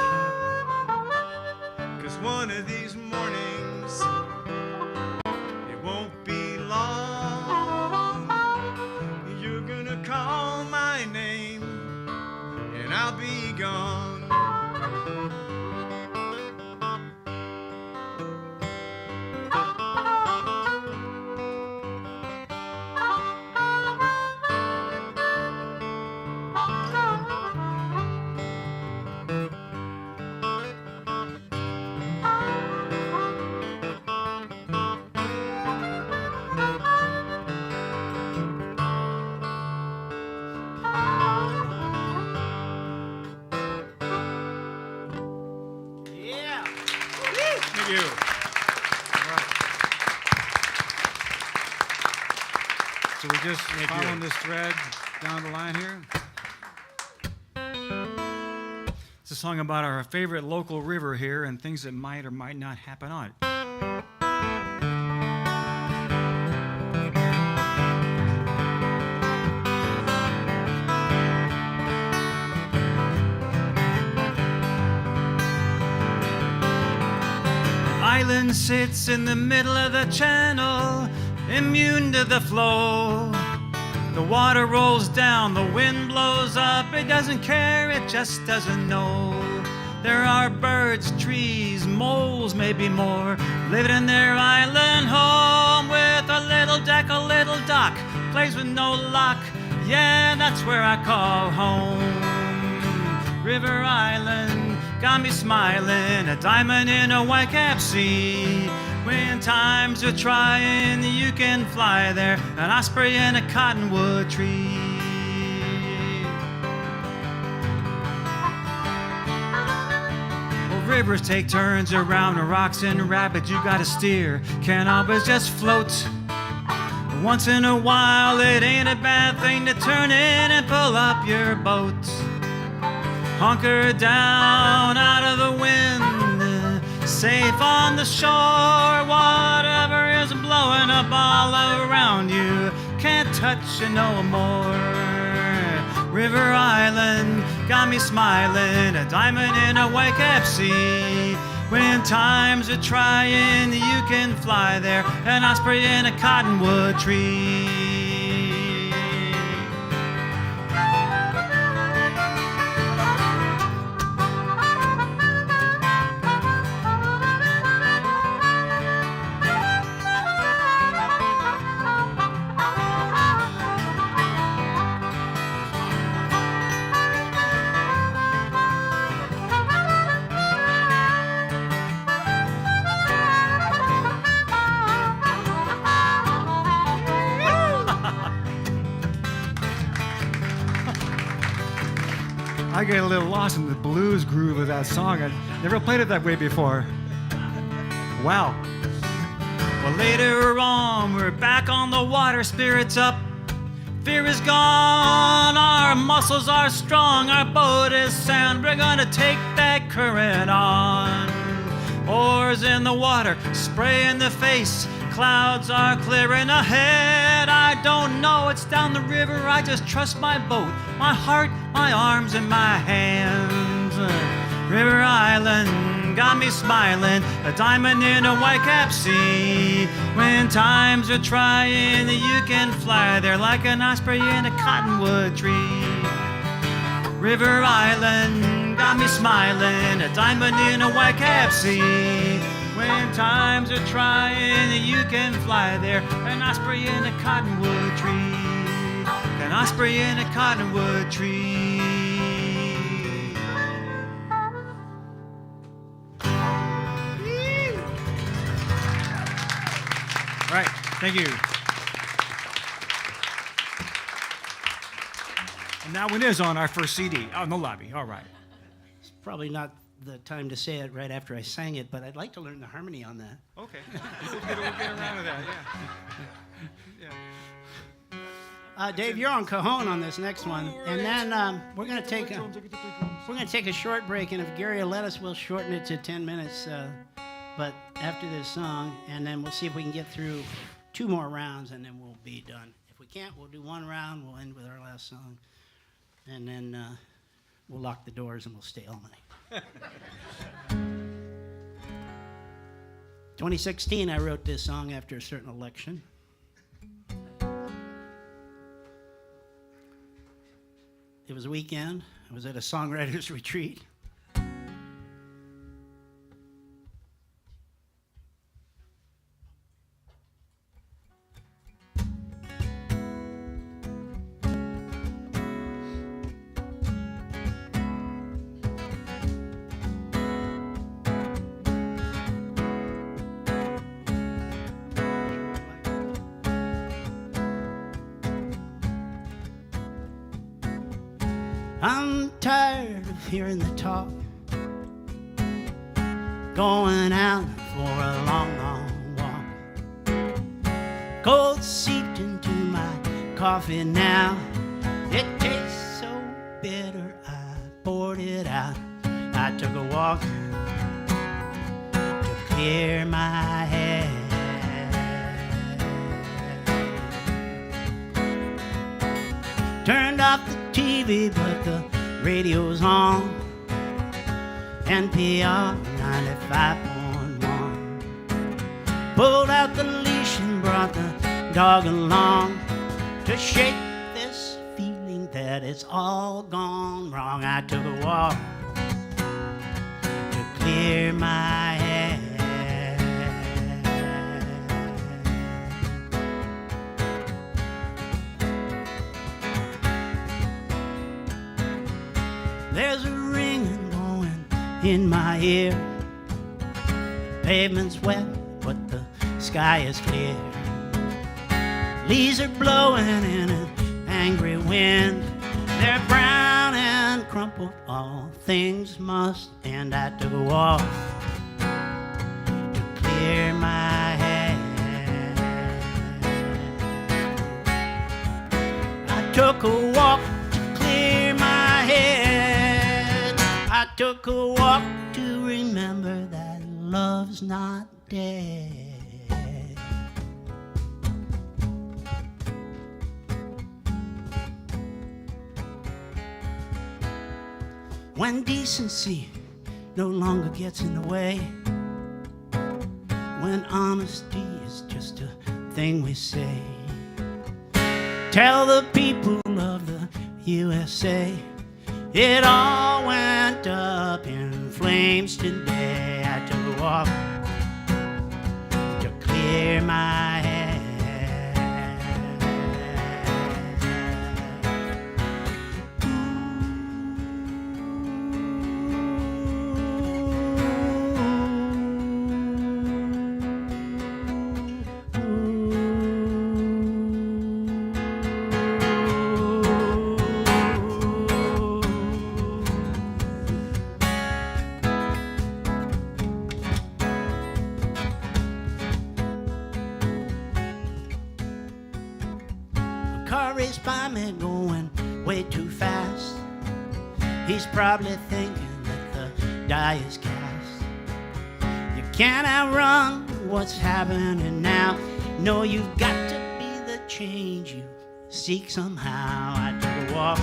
'Cause one of these mornings, it won't be long, you're gonna call my name and I'll be gone. Yeah. Thank you. So we're just following this thread down the line here. It's a song about our favorite local river here and things that might or might not happen on it. Island sits in the middle of the channel, immune to the flow. The water rolls down, the wind blows up, it doesn't care, it just doesn't know. There are birds, trees, moles, maybe more, living in their island home with a little deck, a little dock, place with no lock. Yeah, that's where I call home. River Island got me smiling, a diamond in a white-cap sea. When times are trying, you can fly there, an osprey in a cottonwood tree. Well, rivers take turns around the rocks and rapids, you gotta steer, can't always just float. Once in a while, it ain't a bad thing to turn in and pull up your boat. Hunker down out of the wind, safe on the shore. Whatever is blowing up all around you can't touch you no more. River Island got me smiling, a diamond in a white-cap sea. When times are trying, you can fly there, an osprey in a cottonwood tree. I get a little lost in the blues groove of that song. I never played it that way before. Wow. Well, later on, we're back on the water, spirits up. Fear is gone, our muscles are strong, our boat is sound. We're gonna take that current on. Oars in the water, spray in the face. Clouds are clearing ahead. I don't know, it's down the river. I just trust my boat, my heart, my arms, and my hands. River Island got me smiling, a diamond in a white-capped sea. When times are trying, you can fly there like an osprey in a cottonwood tree. River Island got me smiling, a diamond in a white-capped sea. When times are trying, you can fly there, an osprey in a cottonwood tree. An osprey in a cottonwood tree. All right, thank you. And that one is on our first CD, out in the lobby. All right. It's probably not the time to say it right after I sang it, but I'd like to learn the harmony on that. Okay. We'll get around to that, yeah. Dave, you're on cajon on this next one, and then we're gonna take a short break, and if Gary will let us, we'll shorten it to 10 minutes. But after this song, and then we'll see if we can get through 2 more rounds, and then we'll be done. If we can't, we'll do 1 round. We'll end with our last song, and then we'll lock the doors and we'll stay all night. 2016, I wrote this song after a certain election. It was a weekend. I was at a songwriter's retreat. I'm tired of hearing the talk, going out for a long, long walk. Cold seeped into my coffee now. It tastes so bitter, I poured it out. I took a walk to clear my head. Turned off the TV, but the radio's on. NPR 95.1. Pulled out the leash and brought the dog along to shake this feeling that it's all gone wrong. I took a walk to clear my head. There's a ringing going in my ear. Pavement's wet, but the sky is clear. Leaves are blowing in an angry wind. They're brown and crumpled, all things must end. I took a walk to clear my head. I took a walk to clear my head. I took a walk to remember that love's not dead. When decency no longer gets in the way, when honesty is just a thing we say, tell the people of the USA it all went up in flames today. I took a walk to clear my head. car raced by me going way too fast. He's probably thinking that the die is cast. You can't outrun what's happening now. No, you've got to be the change you seek somehow. I took a walk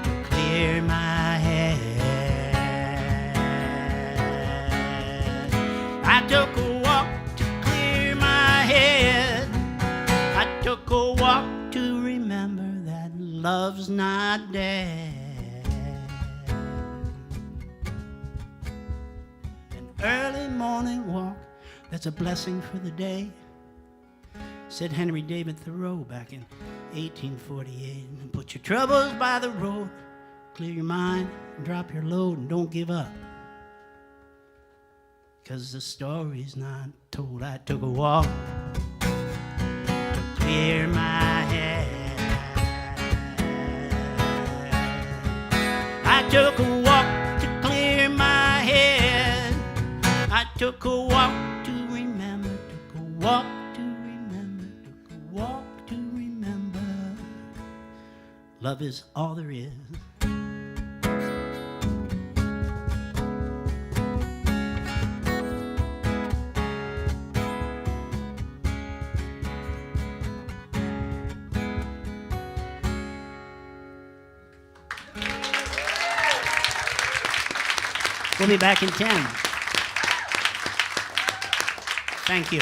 to clear my head. I took a walk to clear my head. I took a walk to remember that love's not dead. An early morning walk, that's a blessing for the day, said Henry David Thoreau back in 1848. And put your troubles by the road, clear your mind, and drop your load, and don't give up, 'cause the story's not told. I took a walk to clear my head. I took a walk to clear my head. I took a walk to remember, took a walk to remember, took a walk to remember. Love is all there is. We'll be back in 10. Thank you.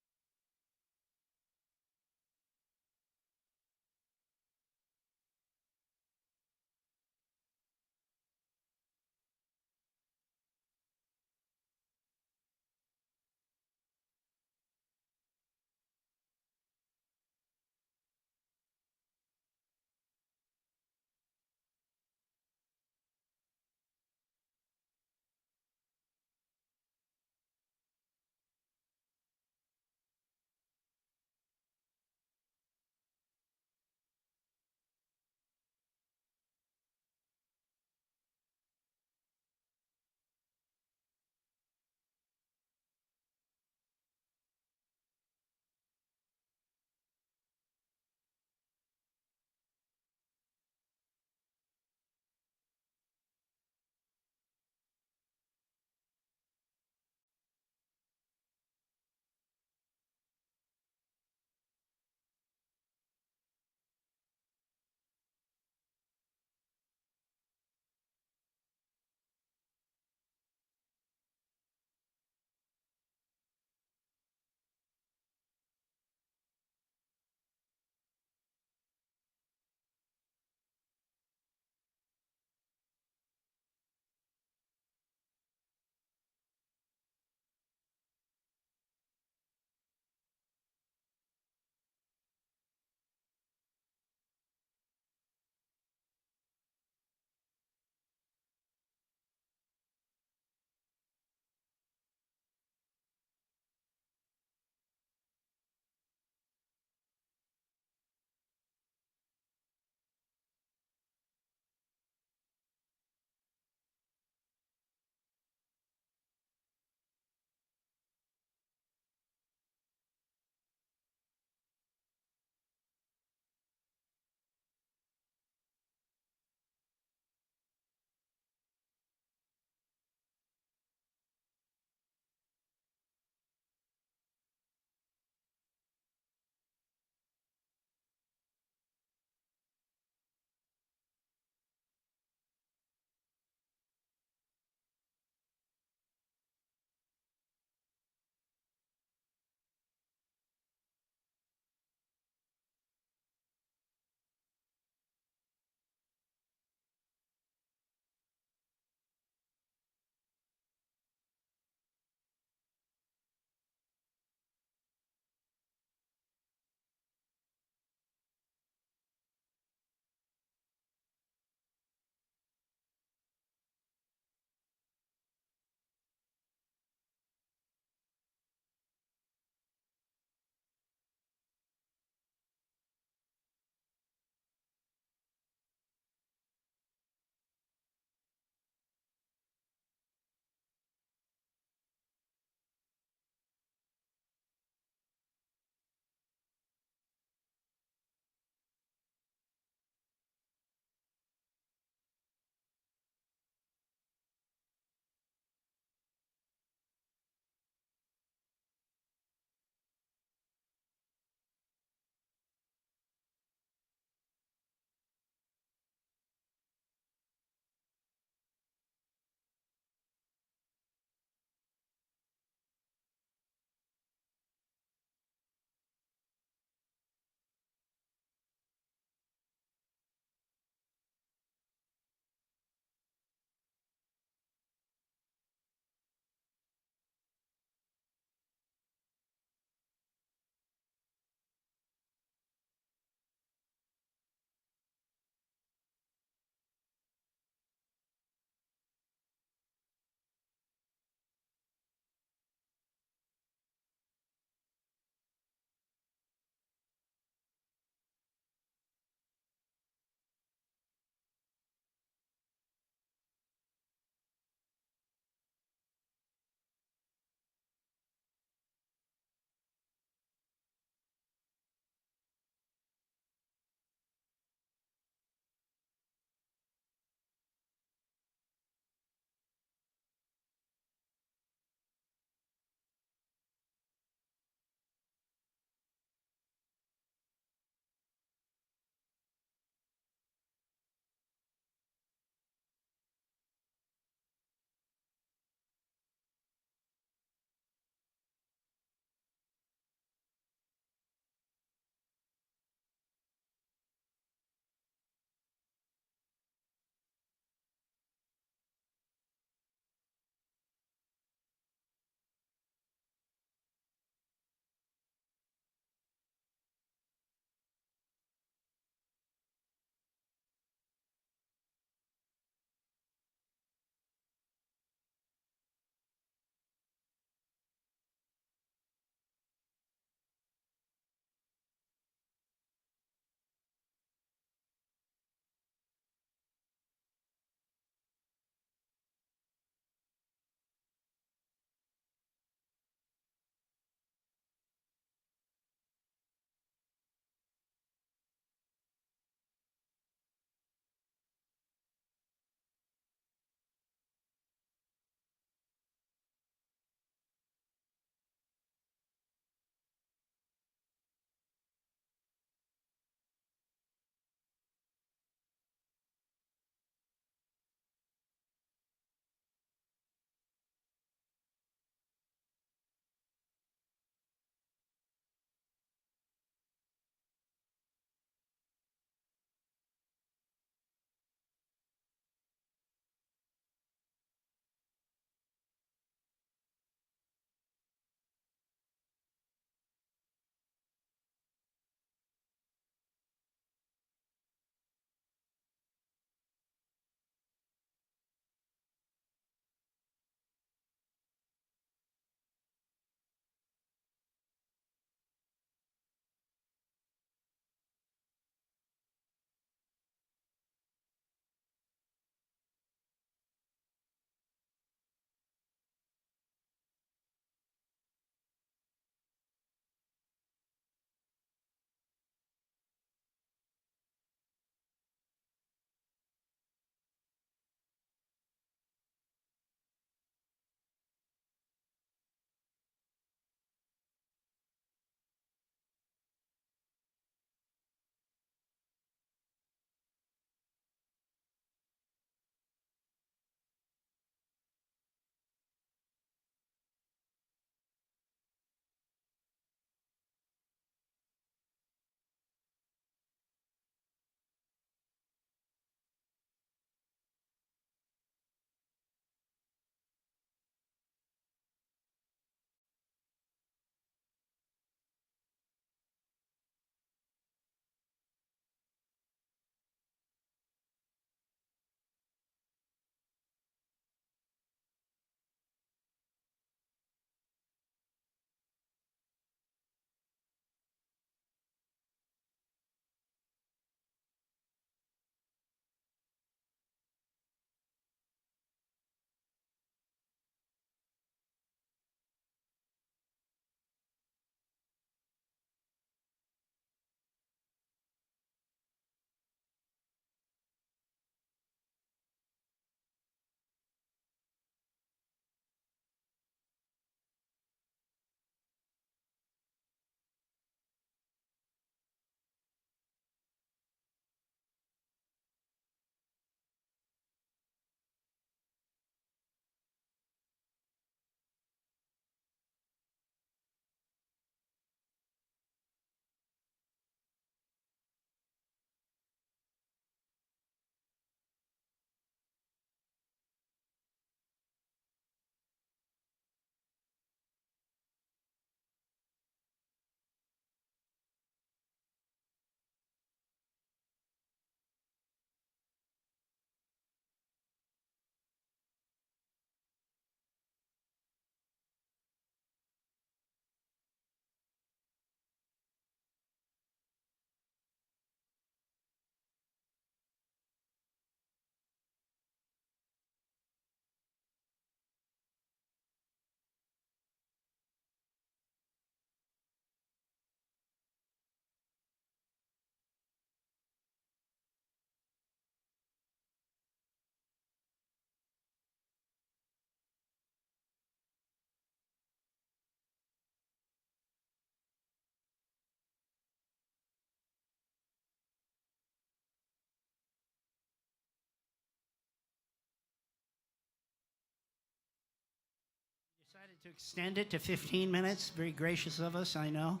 to extend it to 15 minutes. Very gracious of us, I know.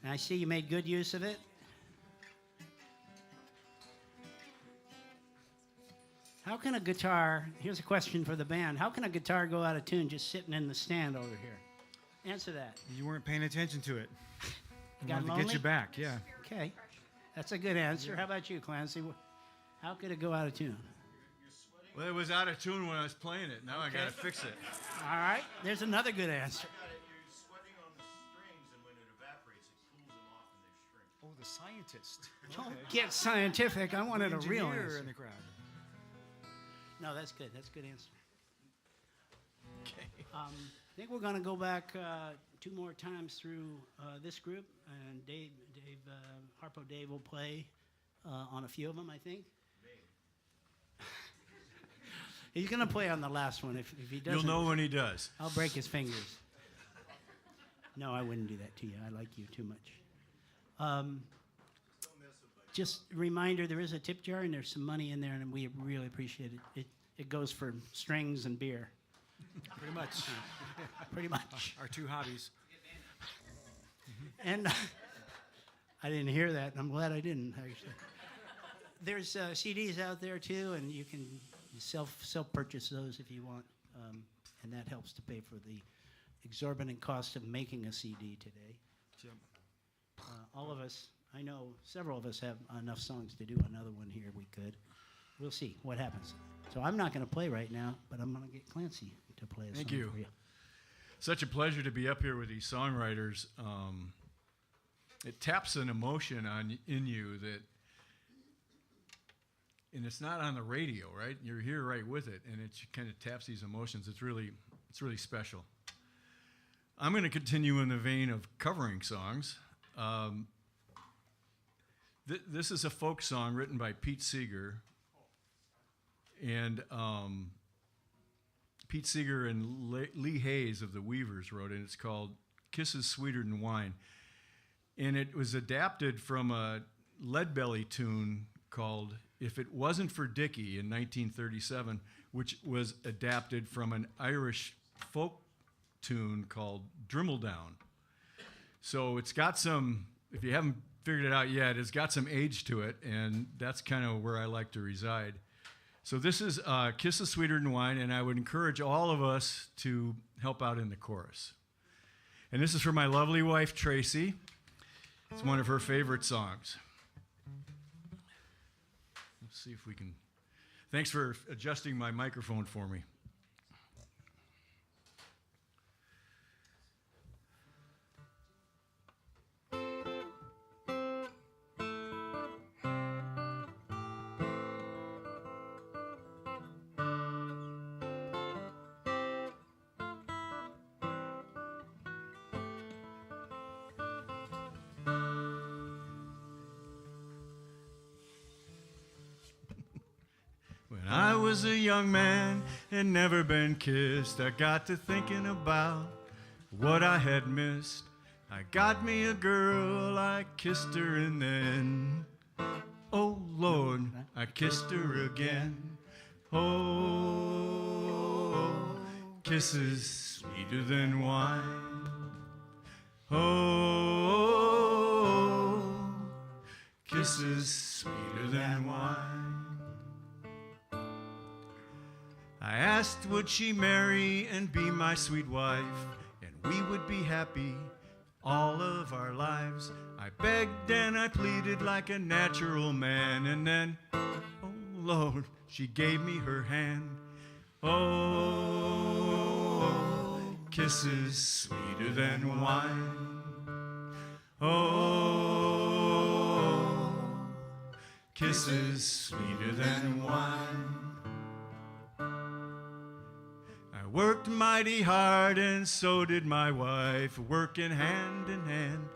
And I see you made good use of it. How can a guitar, here's a question for the band, how can a guitar go out of tune just sitting in the stand over here? Answer that. You weren't paying attention to it. I Got wanted to lonely? get you back, yeah. Okay, that's a good answer. How about you, Clancy? How could it go out of tune? Well, it was out of tune when I was playing it. Now I got to fix it. All right, there's another good answer. You're sweating on the strings, and when it evaporates, it cools them off and they shrink. Oh, the scientist. Don't get scientific. I wanted a real Engineer answer. in the crowd. No, that's good. That's a good answer. Okay. I think we're going to go back 2 more times through this group, and Harpo Dave will play on a few of them, I think. He's going to play on the last one. If he doesn't, You'll know when he does. I'll break his fingers. No, I wouldn't do that to you. I like you too much. Just a reminder, there is a tip jar, and there's some money in there, and we really appreciate it. It goes for strings and beer. Pretty much. Pretty much. Our 2 hobbies. And I didn't hear that, and I'm glad I didn't, actually. There's CDs out there, too, and you can self-purchase those if you want, and that helps to pay for the exorbitant cost of making a CD today. Yep. All of us, I know several of us have enough songs to do another one here. We could. We'll see what happens. So I'm not going to play right now, but I'm going to get Clancy to play a Thank song you. for you. Such a pleasure to be up here with these songwriters. It taps an emotion in you that, and it's not on the radio, right? You're here right with it, and it kind of taps these emotions. It's really special. I'm going to continue in the vein of covering songs. This is a folk song written by Pete Seeger, and Pete Seeger and Lee Hayes of the Weavers wrote it. It's called "Kisses Sweeter Than Wine," and it was adapted from a Leadbelly tune called "If It Wasn't for Dickie" in 1937, which was adapted from an Irish folk tune called "Dribble Down." So it's got some, if you haven't figured it out yet, it's got some age to it, and that's kind of where I like to reside. So this is "Kisses Sweeter Than Wine," and I would encourage all of us to help out in the chorus. And this is for my lovely wife, Tracy. It's one of her favorite songs. Let's see if we can. Thanks for adjusting my microphone for me. When I was a young man and never been kissed, I got to thinking about what I had missed. I got me a girl, I kissed her, and then, oh Lord, I kissed her again. Oh, kisses sweeter than wine. Oh, kisses sweeter than wine. I asked would she marry and be my sweet wife, and we would be happy all of our lives. I begged and I pleaded like a natural man, and then, oh Lord, she gave me her hand. Oh, kisses sweeter than wine. Oh, kisses sweeter than wine. I worked mighty hard and so did my wife, working hand in hand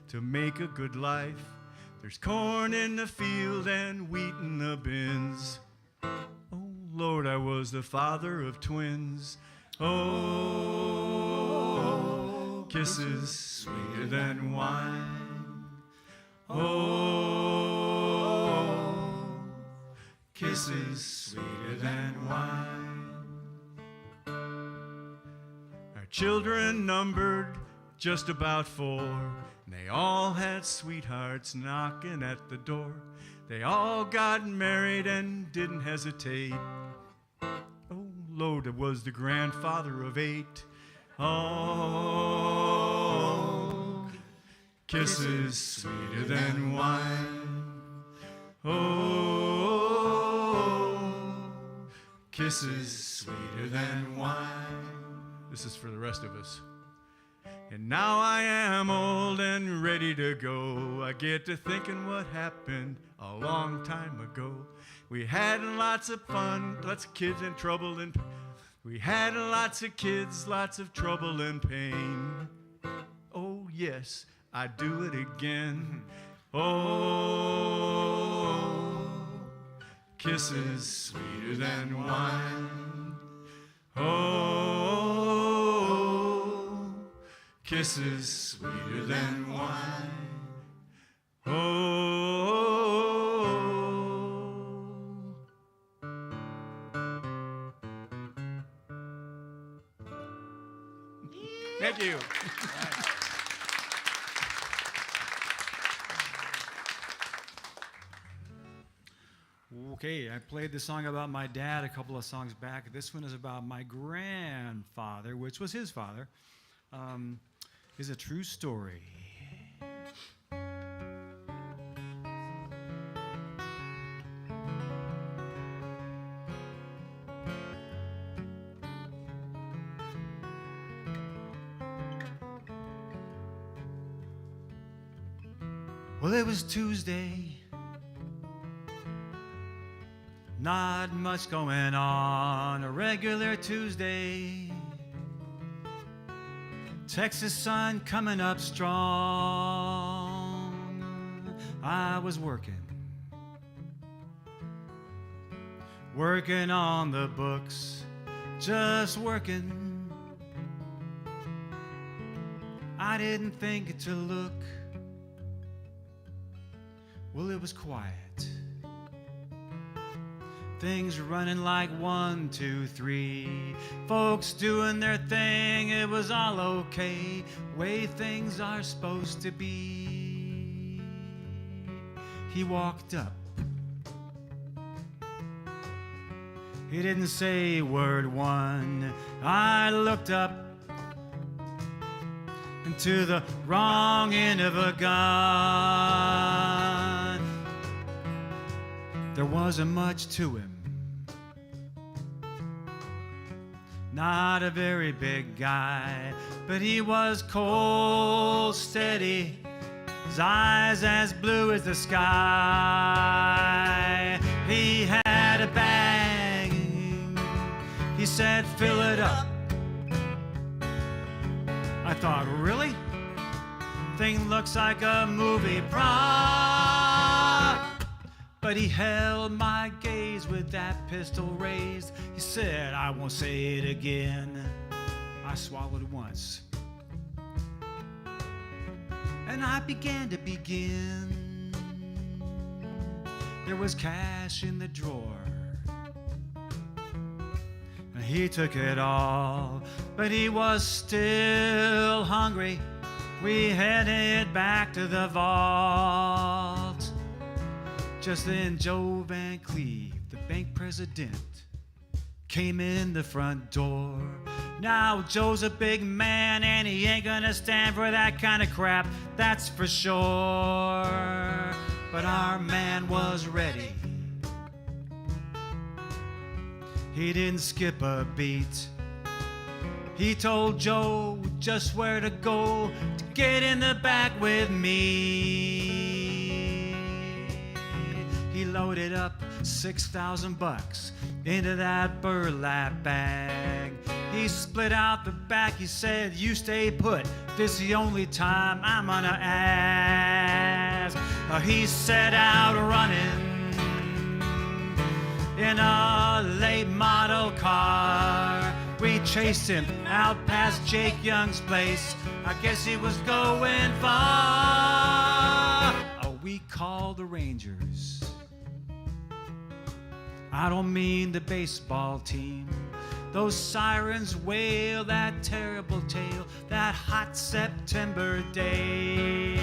to make a good life. There's corn in the field and wheat in the bins. Oh Lord, I was the father of twins. Oh, kisses sweeter than wine. Oh, kisses sweeter than wine. children numbered just about 4. And they all had sweethearts knocking at the door. They all got married and didn't hesitate. Oh, Lord, it was the grandfather of 8. Oh, kisses sweeter than wine. Oh, kisses sweeter than wine. This is for the rest of us. And now I am old and ready to go. I get to thinking what happened a long time ago. We had lots of fun, lots of kids in trouble and we had lots of kids, lots of trouble and pain. Oh yes, I'd do it again. Oh, kisses sweeter than wine. Oh, kisses sweeter than wine. Oh. Thank you. Okay, I played the song about my dad a couple of songs back. This one is about my grandfather, which was his father. Is a true story. Well, it was Tuesday. Not much going on, a regular Tuesday. Texas sun coming up strong. I was working on the books, just working. I didn't think to look. Well, it was quiet. Things running like 1, 2, 3. Folks doing their thing, it was all okay. Way things are supposed to be. He walked up. He didn't say word one. I looked up into the wrong end of a gun. There wasn't much to him. Not a very big guy, but he was cold, steady, his eyes as blue as the sky. He had a bag, he said, fill it up. I thought, really? Thing looks like a movie prop. But he held my gaze with that pistol raised. He said, I won't say it again. I swallowed once. And I began to begin. There was cash in the drawer. And he took it all. But he was still hungry. We headed back to the vault. Just then, Joe Van Cleve, the bank president, came in the front door. Now, Joe's a big man, and he ain't gonna stand for that kind of crap, that's for sure. But our man was ready. He didn't skip a beat. He told Joe just where to go to get in the back with me. He loaded up $6,000 into that burlap bag. He split out the back, he said, you stay put, this is the only time I'm gonna ask. He set out running in a late model car. We chased him out past Jake Young's place. I guess he was going far. We called the Rangers. I don't mean the baseball team. Those sirens wail that terrible tale, that hot September day.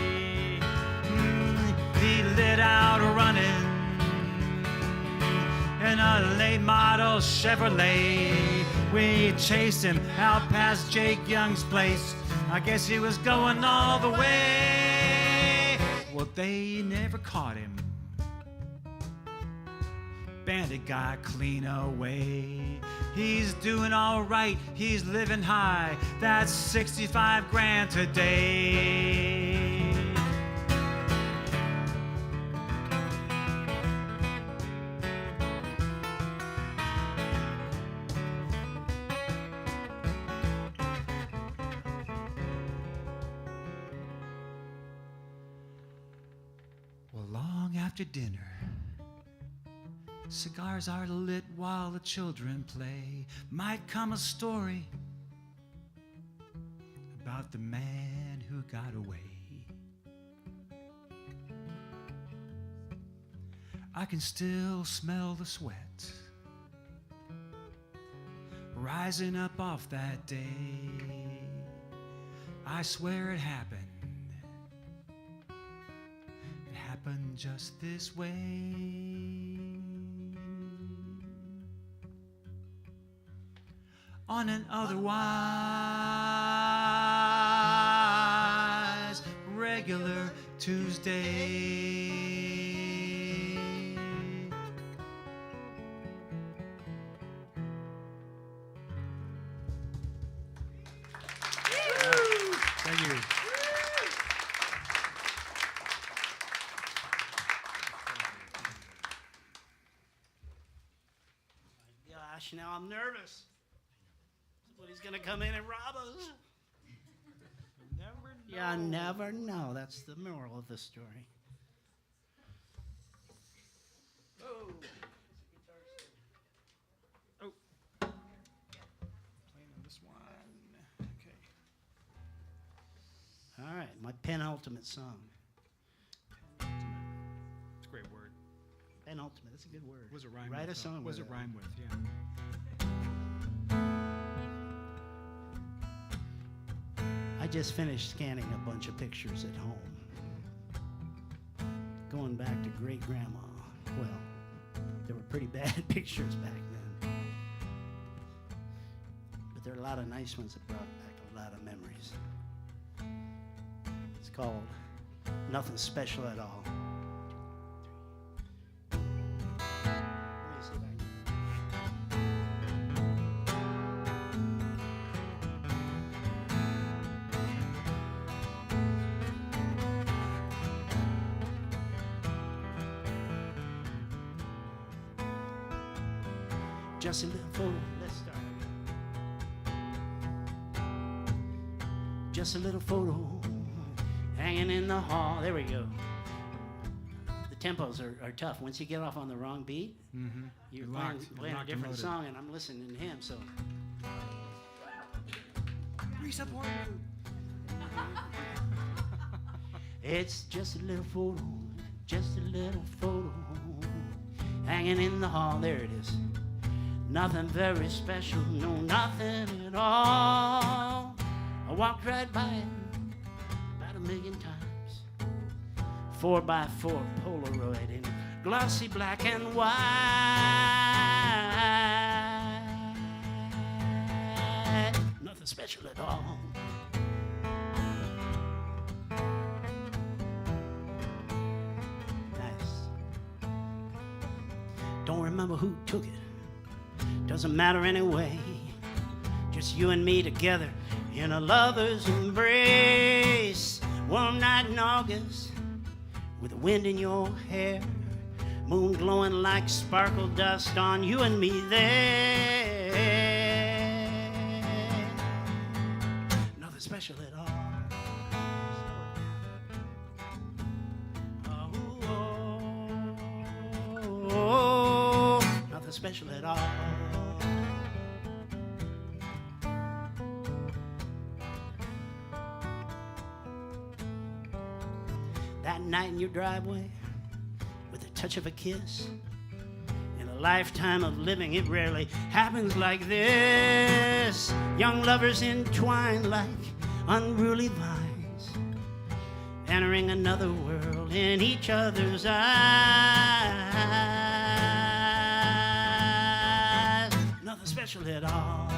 He lit out running in a late model Chevrolet. We chased him out past Jake Young's place. I guess he was going all the way. Well, they never caught him. Bandit got clean away. He's doing all right, he's living high. That's 65 grand today. Well, long after dinner, cigars are lit while the children play. Might come a story about the man who got away. I can still smell the sweat rising up off that day. I swear it happened. It happened just this way. On an otherwise regular Tuesday. Thank you. Gosh, now I'm nervous. Somebody's gonna come in and rob us. You never know. That's the moral of the story. Oh. Oh. Playing on this one. Okay. All right, my penultimate song. It's a great word. Penultimate, that's a good word. Was it rhyme Write with? a song. Was with it rhyme with? Yeah. I just finished scanning a bunch of pictures at home. Going back to great-grandma. Well, there were pretty bad pictures back then. But there are a lot of nice ones that brought back a lot of memories. It's called Nothing Special at All. Let me see if I can... Just a little photo. Let's start again. Just a little photo hanging in the hall. There we go. The tempos are tough. Once you get off on the wrong beat, you're playing a different song, and I'm listening to him. So, Re-support. it's just a little photo, just a little photo hanging in the hall. There it is. Nothing very special, no, nothing at all. I walked right by it about 1,000,000 times. 4x4 Polaroid in glossy black and white. Nothing special at all. Nice. Don't remember who took it. Doesn't matter anyway. Just you and me together in a lover's embrace. One night in August, with the wind in your hair, moon glowing like sparkle dust on you and me there. Nothing special at all. Oh, nothing special at all. That night in your driveway, with the touch of a kiss, in a lifetime of living, it rarely happens like this. Young lovers entwined like unruly vines, entering another world in each other's eyes. Nothing special at all,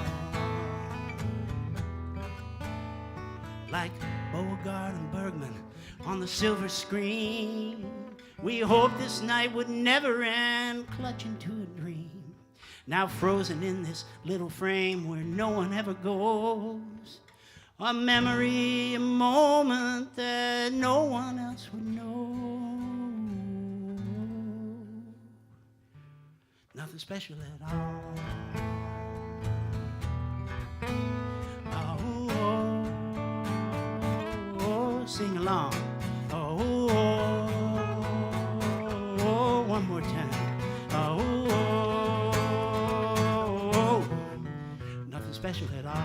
like Beauregard and Bergman on the silver screen. We hoped this night would never end, clutching to a dream. Now frozen in this little frame where no one ever goes. A memory, a moment that no one else would know. Nothing special at all. Oh, sing along. Oh, one more time. Oh, nothing special at all.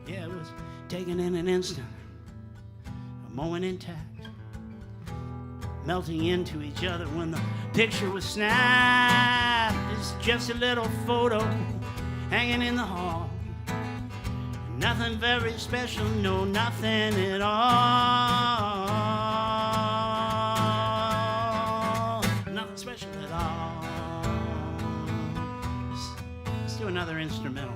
Yeah, it was taken in an instant, a moment intact, melting into each other when the picture was snapped. It's just a little photo hanging in the hall. Nothing very special, no, nothing at all. Nothing special at all. Let's do another instrumental.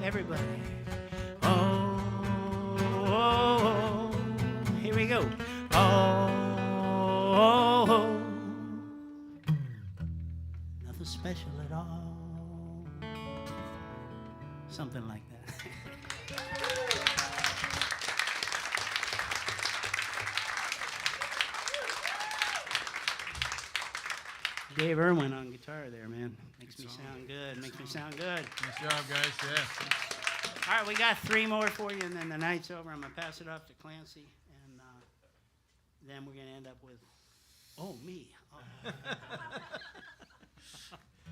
Everybody. Oh, here we go. Oh, nothing special at all. Something like that. Dave Irwin on guitar there, man. Makes me sound good. Makes me sound good. Nice job, guys. Yeah. All right, we got three more for you, and then the night's over. I'm going to pass it off to Clancy, and then we're going to end up with, me. Oh.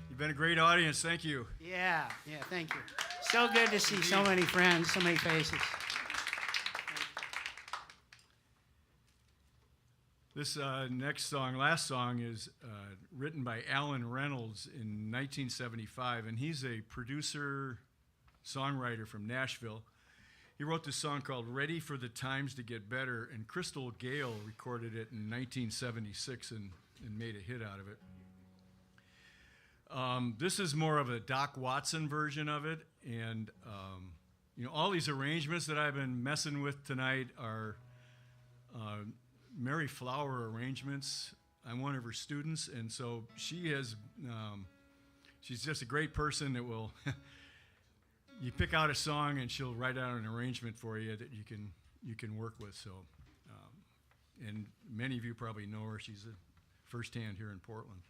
You've been a great audience. Thank you. Yeah, thank you. So good to see so many friends, so many faces. This last song is written by Alan Reynolds in 1975, and he's a producer, songwriter from Nashville. He wrote this song called Ready for the Times to Get Better, and Crystal Gale recorded it in 1976 and made a hit out of it. This is more of a Doc Watson version of it, and all these arrangements that I've been messing with tonight are Mary Flower arrangements. I'm one of her students, and so she's just a great person that will you pick out a song and she'll write out an arrangement for you that you can work with. So, and many of you probably know her. She's a firsthand here in Portland.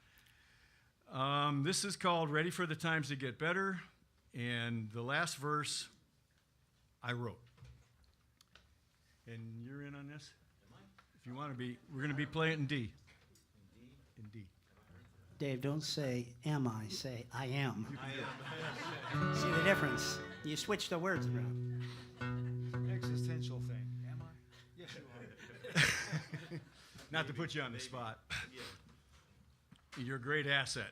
This is called Ready for the Times to Get Better, and the last verse I wrote. And you're in on this? If you want to be, we're going to be playing in D. In D. Dave, don't say am I, say I am. See the difference? You switch the words around. Existential thing. Am I? Yes, you are. Not to put you on the spot. You're a great asset.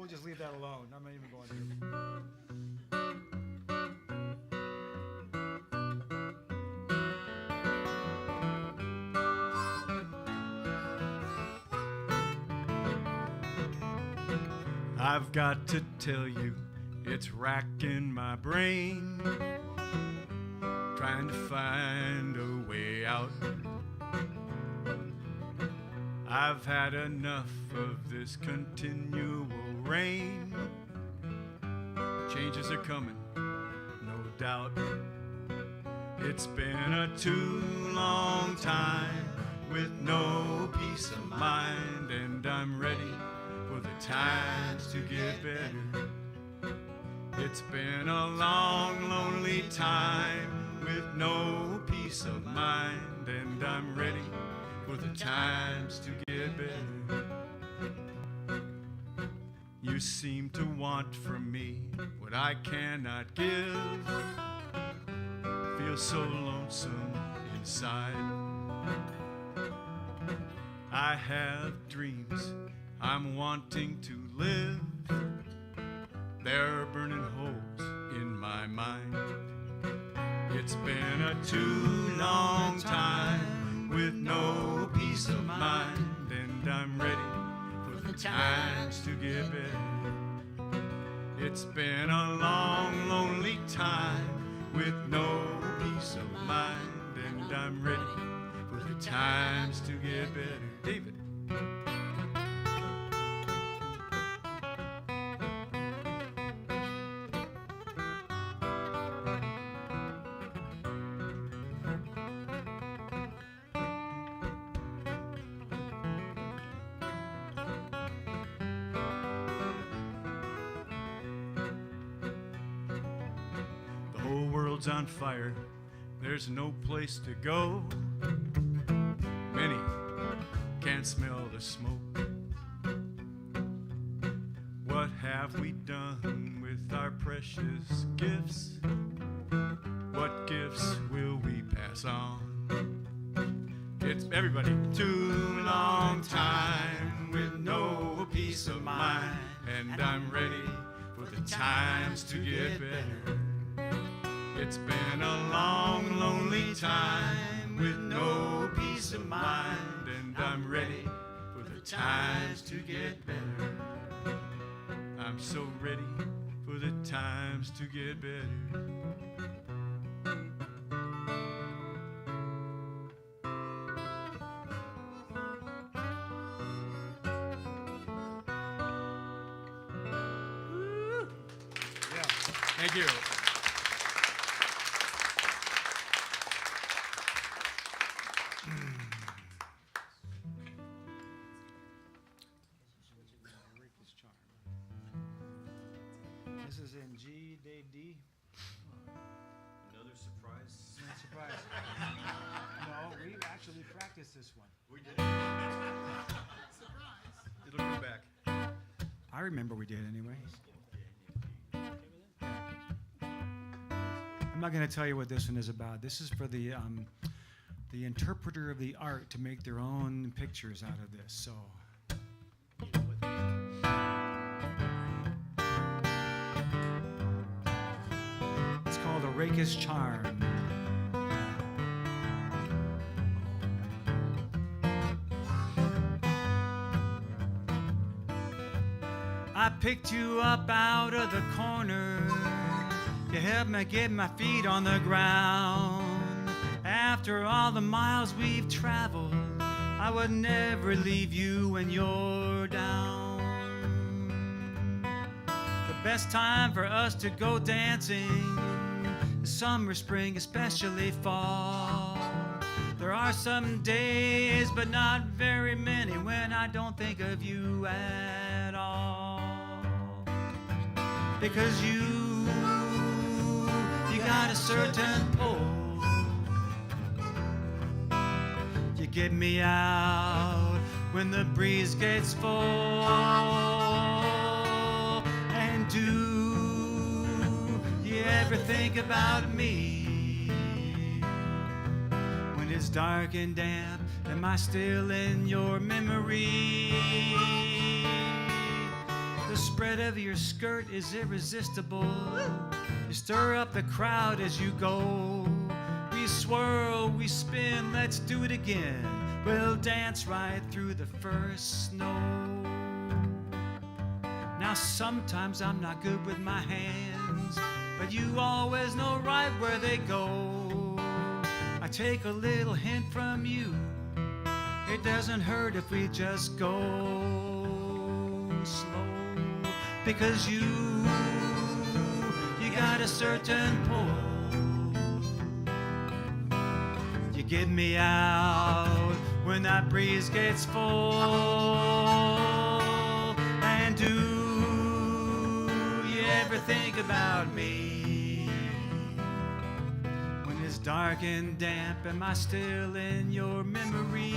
We'll just leave that alone. I'm not even going there. I've got to tell you, it's racking my brain, trying to find a way out. I've had enough of this continual rain. Changes are coming, no doubt. It's been a too long time with no peace of mind, and I'm ready for the times to get better. It's been a long, lonely time with no peace of mind, and I'm ready for the times to get better. You seem to want from me what I cannot give. Feel so lonesome inside. I have dreams I'm wanting to live. There are burning holes in my mind. It's been a too long time with no peace of mind, and I'm ready for the times to get better. It's been a long, lonely time with no peace of mind, and I'm ready for the times to get better. David. The whole world's on fire, there's no place to go. Many can't smell the smoke. What have we done with our precious gifts? What gifts will we pass on? It's everybody. Too long time with no peace of mind, and I'm ready for the times to get better. It's been a long, lonely time with no peace of mind, and I'm ready for the times to get better. I'm so ready for the times to get better. Thank you. This is in G, Dave D. Another surprise. Not surprised. No, we actually practiced this one. We did. It'll come back. I remember we did anyway. I'm not going to tell you what this one is about. This is for the interpreter of the art to make their own pictures out of this. So. It's called A Rakish Charm. I picked you up out of the corner. You helped me get my feet on the ground. After all the miles we've traveled, I would never leave you when you're down. The best time for us to go dancing is summer, spring, especially fall. There are some days, but not very many, when I don't think of you at all. Because you got a certain pull. You get me out when the breeze gets full. And do you ever think about me when it's dark and damp? Am I still in your memory? The spread of your skirt is irresistible. You stir up the crowd as you go. We swirl, we spin, let's do it again. We'll dance right through the first snow. Now sometimes I'm not good with my hands, but you always know right where they go. I take a little hint from you. It doesn't hurt if we just go slow. Because you got a certain pull. You get me out when that breeze gets full. And do you ever think about me? When it's dark and damp, am I still in your memory?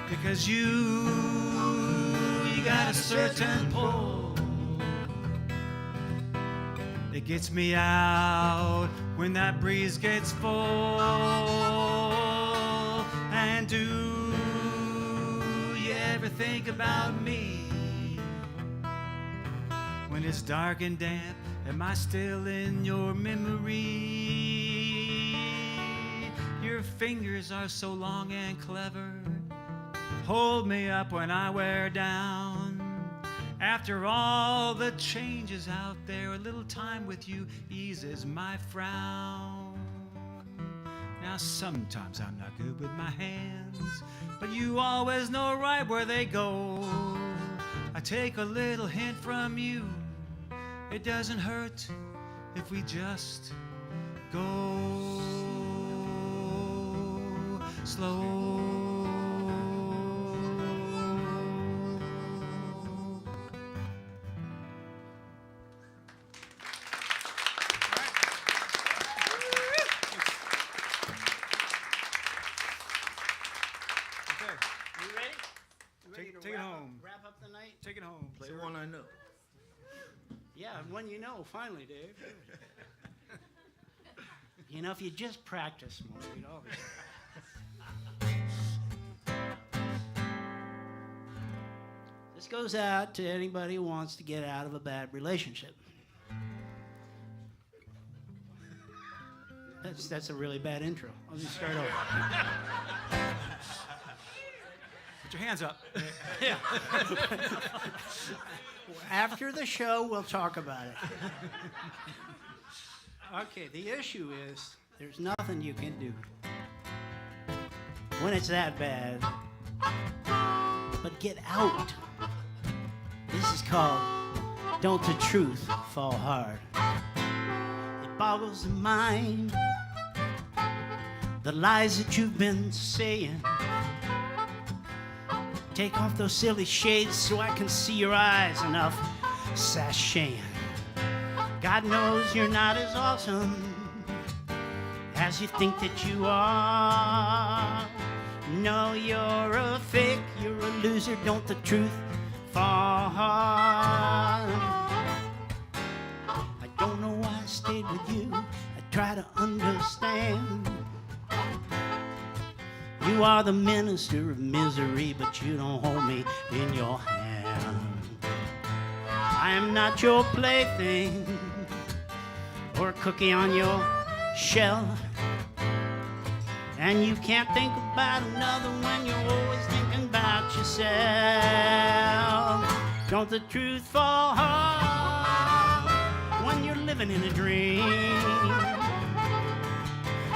Because you got a certain pull. It gets me out when that breeze gets full. And do you ever think about me? When it's dark and damp, am I still in your memory? Your fingers are so long and clever. Hold me up when I wear down. After all the changes out there, a little time with you eases my frown. Now sometimes I'm not good with my hands, but you always know right where they go. I take a little hint from you. It doesn't hurt if we just go slow. Take it home. Wrap up the night? Take it home. Play one I know. Yeah, one you know, finally, Dave. You know, if you just practice more, you'd all be. This goes out to anybody who wants to get out of a bad relationship. That's a really bad intro. I'll just start over. Put your hands up. Yeah. After the show, we'll talk about it. Okay, the issue is there's nothing you can do when it's that bad. But get out. This is called Don't the Truth Fall Hard. It boggles the mind, the lies that you've been saying. Take off those silly shades so I can see your eyes enough sashaying. God knows you're not as awesome as you think that you are. No, you're a fake, you're a loser, don't the truth fall hard. I don't know why I stayed with you, I try to understand. You are the minister of misery, but you don't hold me in your hand. I am not your plaything or a cookie on your shelf. And you can't think about another when you're always thinking about yourself. Don't the truth fall hard when you're living in a dream?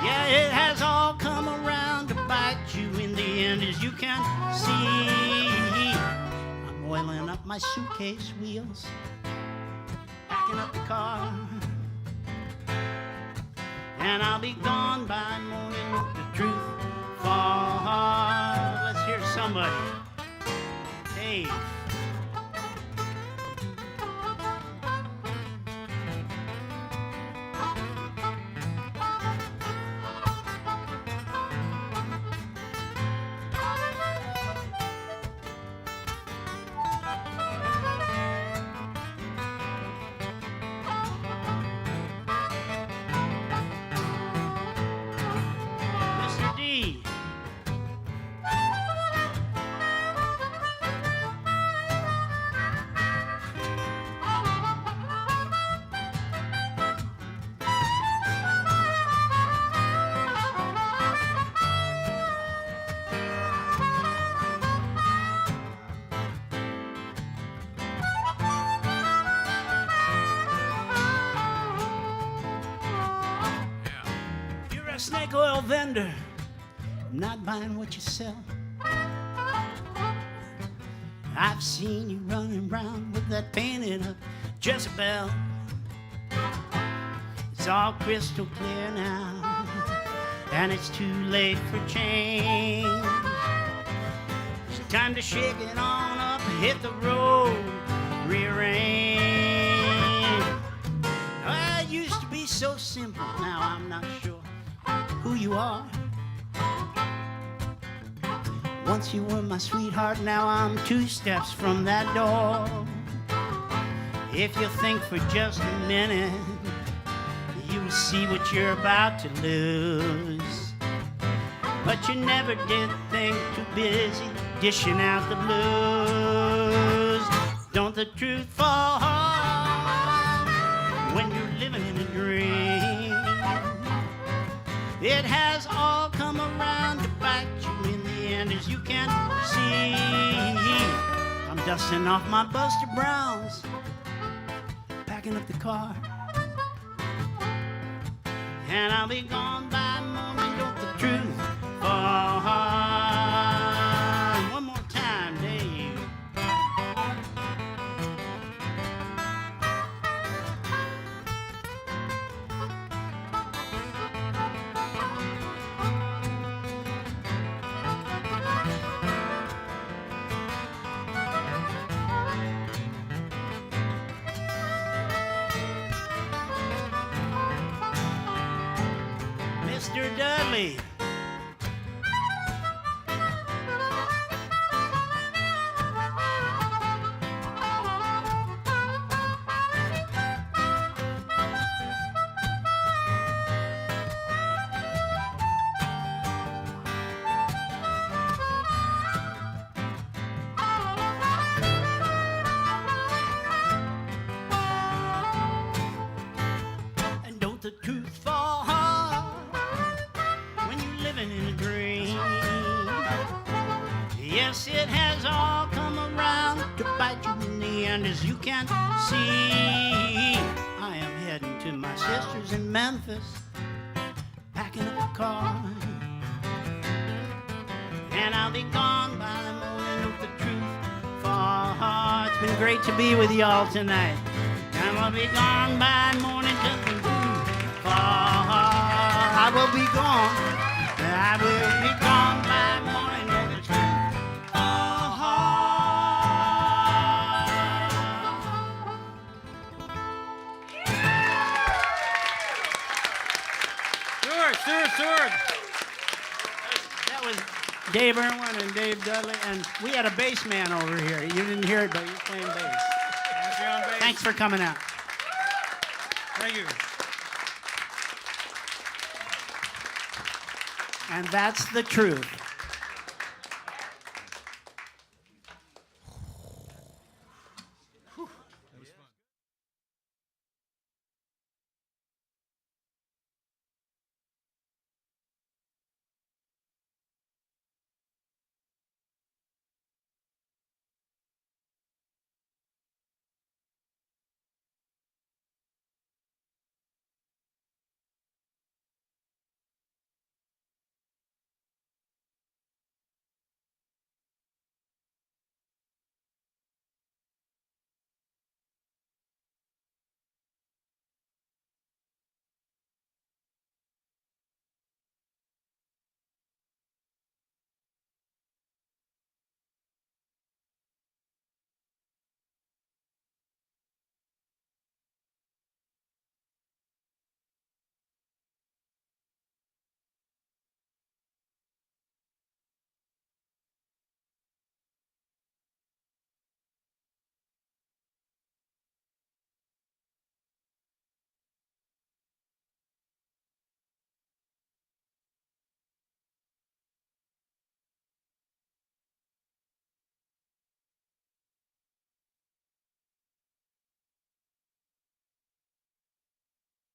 Yeah, it has all come around to bite you in the end, as you can see. I'm oiling up my suitcase wheels, packing up the car, and I'll be gone by morning with the truth fall hard. Let's hear somebody. Dave. Mr. D. You're a snake oil vendor. I'm not buying what you sell. I've seen you running around with that painted up Jezebel. It's all crystal clear now, and it's too late for change. It's time to shake it on up, hit the road, rearrange. Oh, it used to be so simple, now I'm not sure who you are. Once you were my sweetheart, now I'm 2 steps from that door. If you think for just a minute, you'll see what you're about to lose. But you never did think, too busy dishing out the blues. Don't the truth fall hard when you're living in a dream? It has all come around to bite you in the end, as you can see. I'm dusting off my Buster Browns, packing up the car, and I'll be gone by morning. Don't the truth fall hard? One more time, Dave. Mr. Dudley. And don't the truth fall hard when you're living in a dream? Yes, it has all come around to bite you in the end, as you can see. I am heading to my sisters in Memphis, packing up the car, and I'll be gone by the morning. Of the truth fall hard. It's been great to be with y'all tonight, and I'll be gone by morning. Till the truth fall hard. I will be gone. I will be gone by morning. Till the truth fall hard. Stuart. That was Dave Irwin and Dave Dudley, and we had a bass man over here. You didn't hear it, but you're playing bass. Thanks for coming out. Thank you. And that's the truth.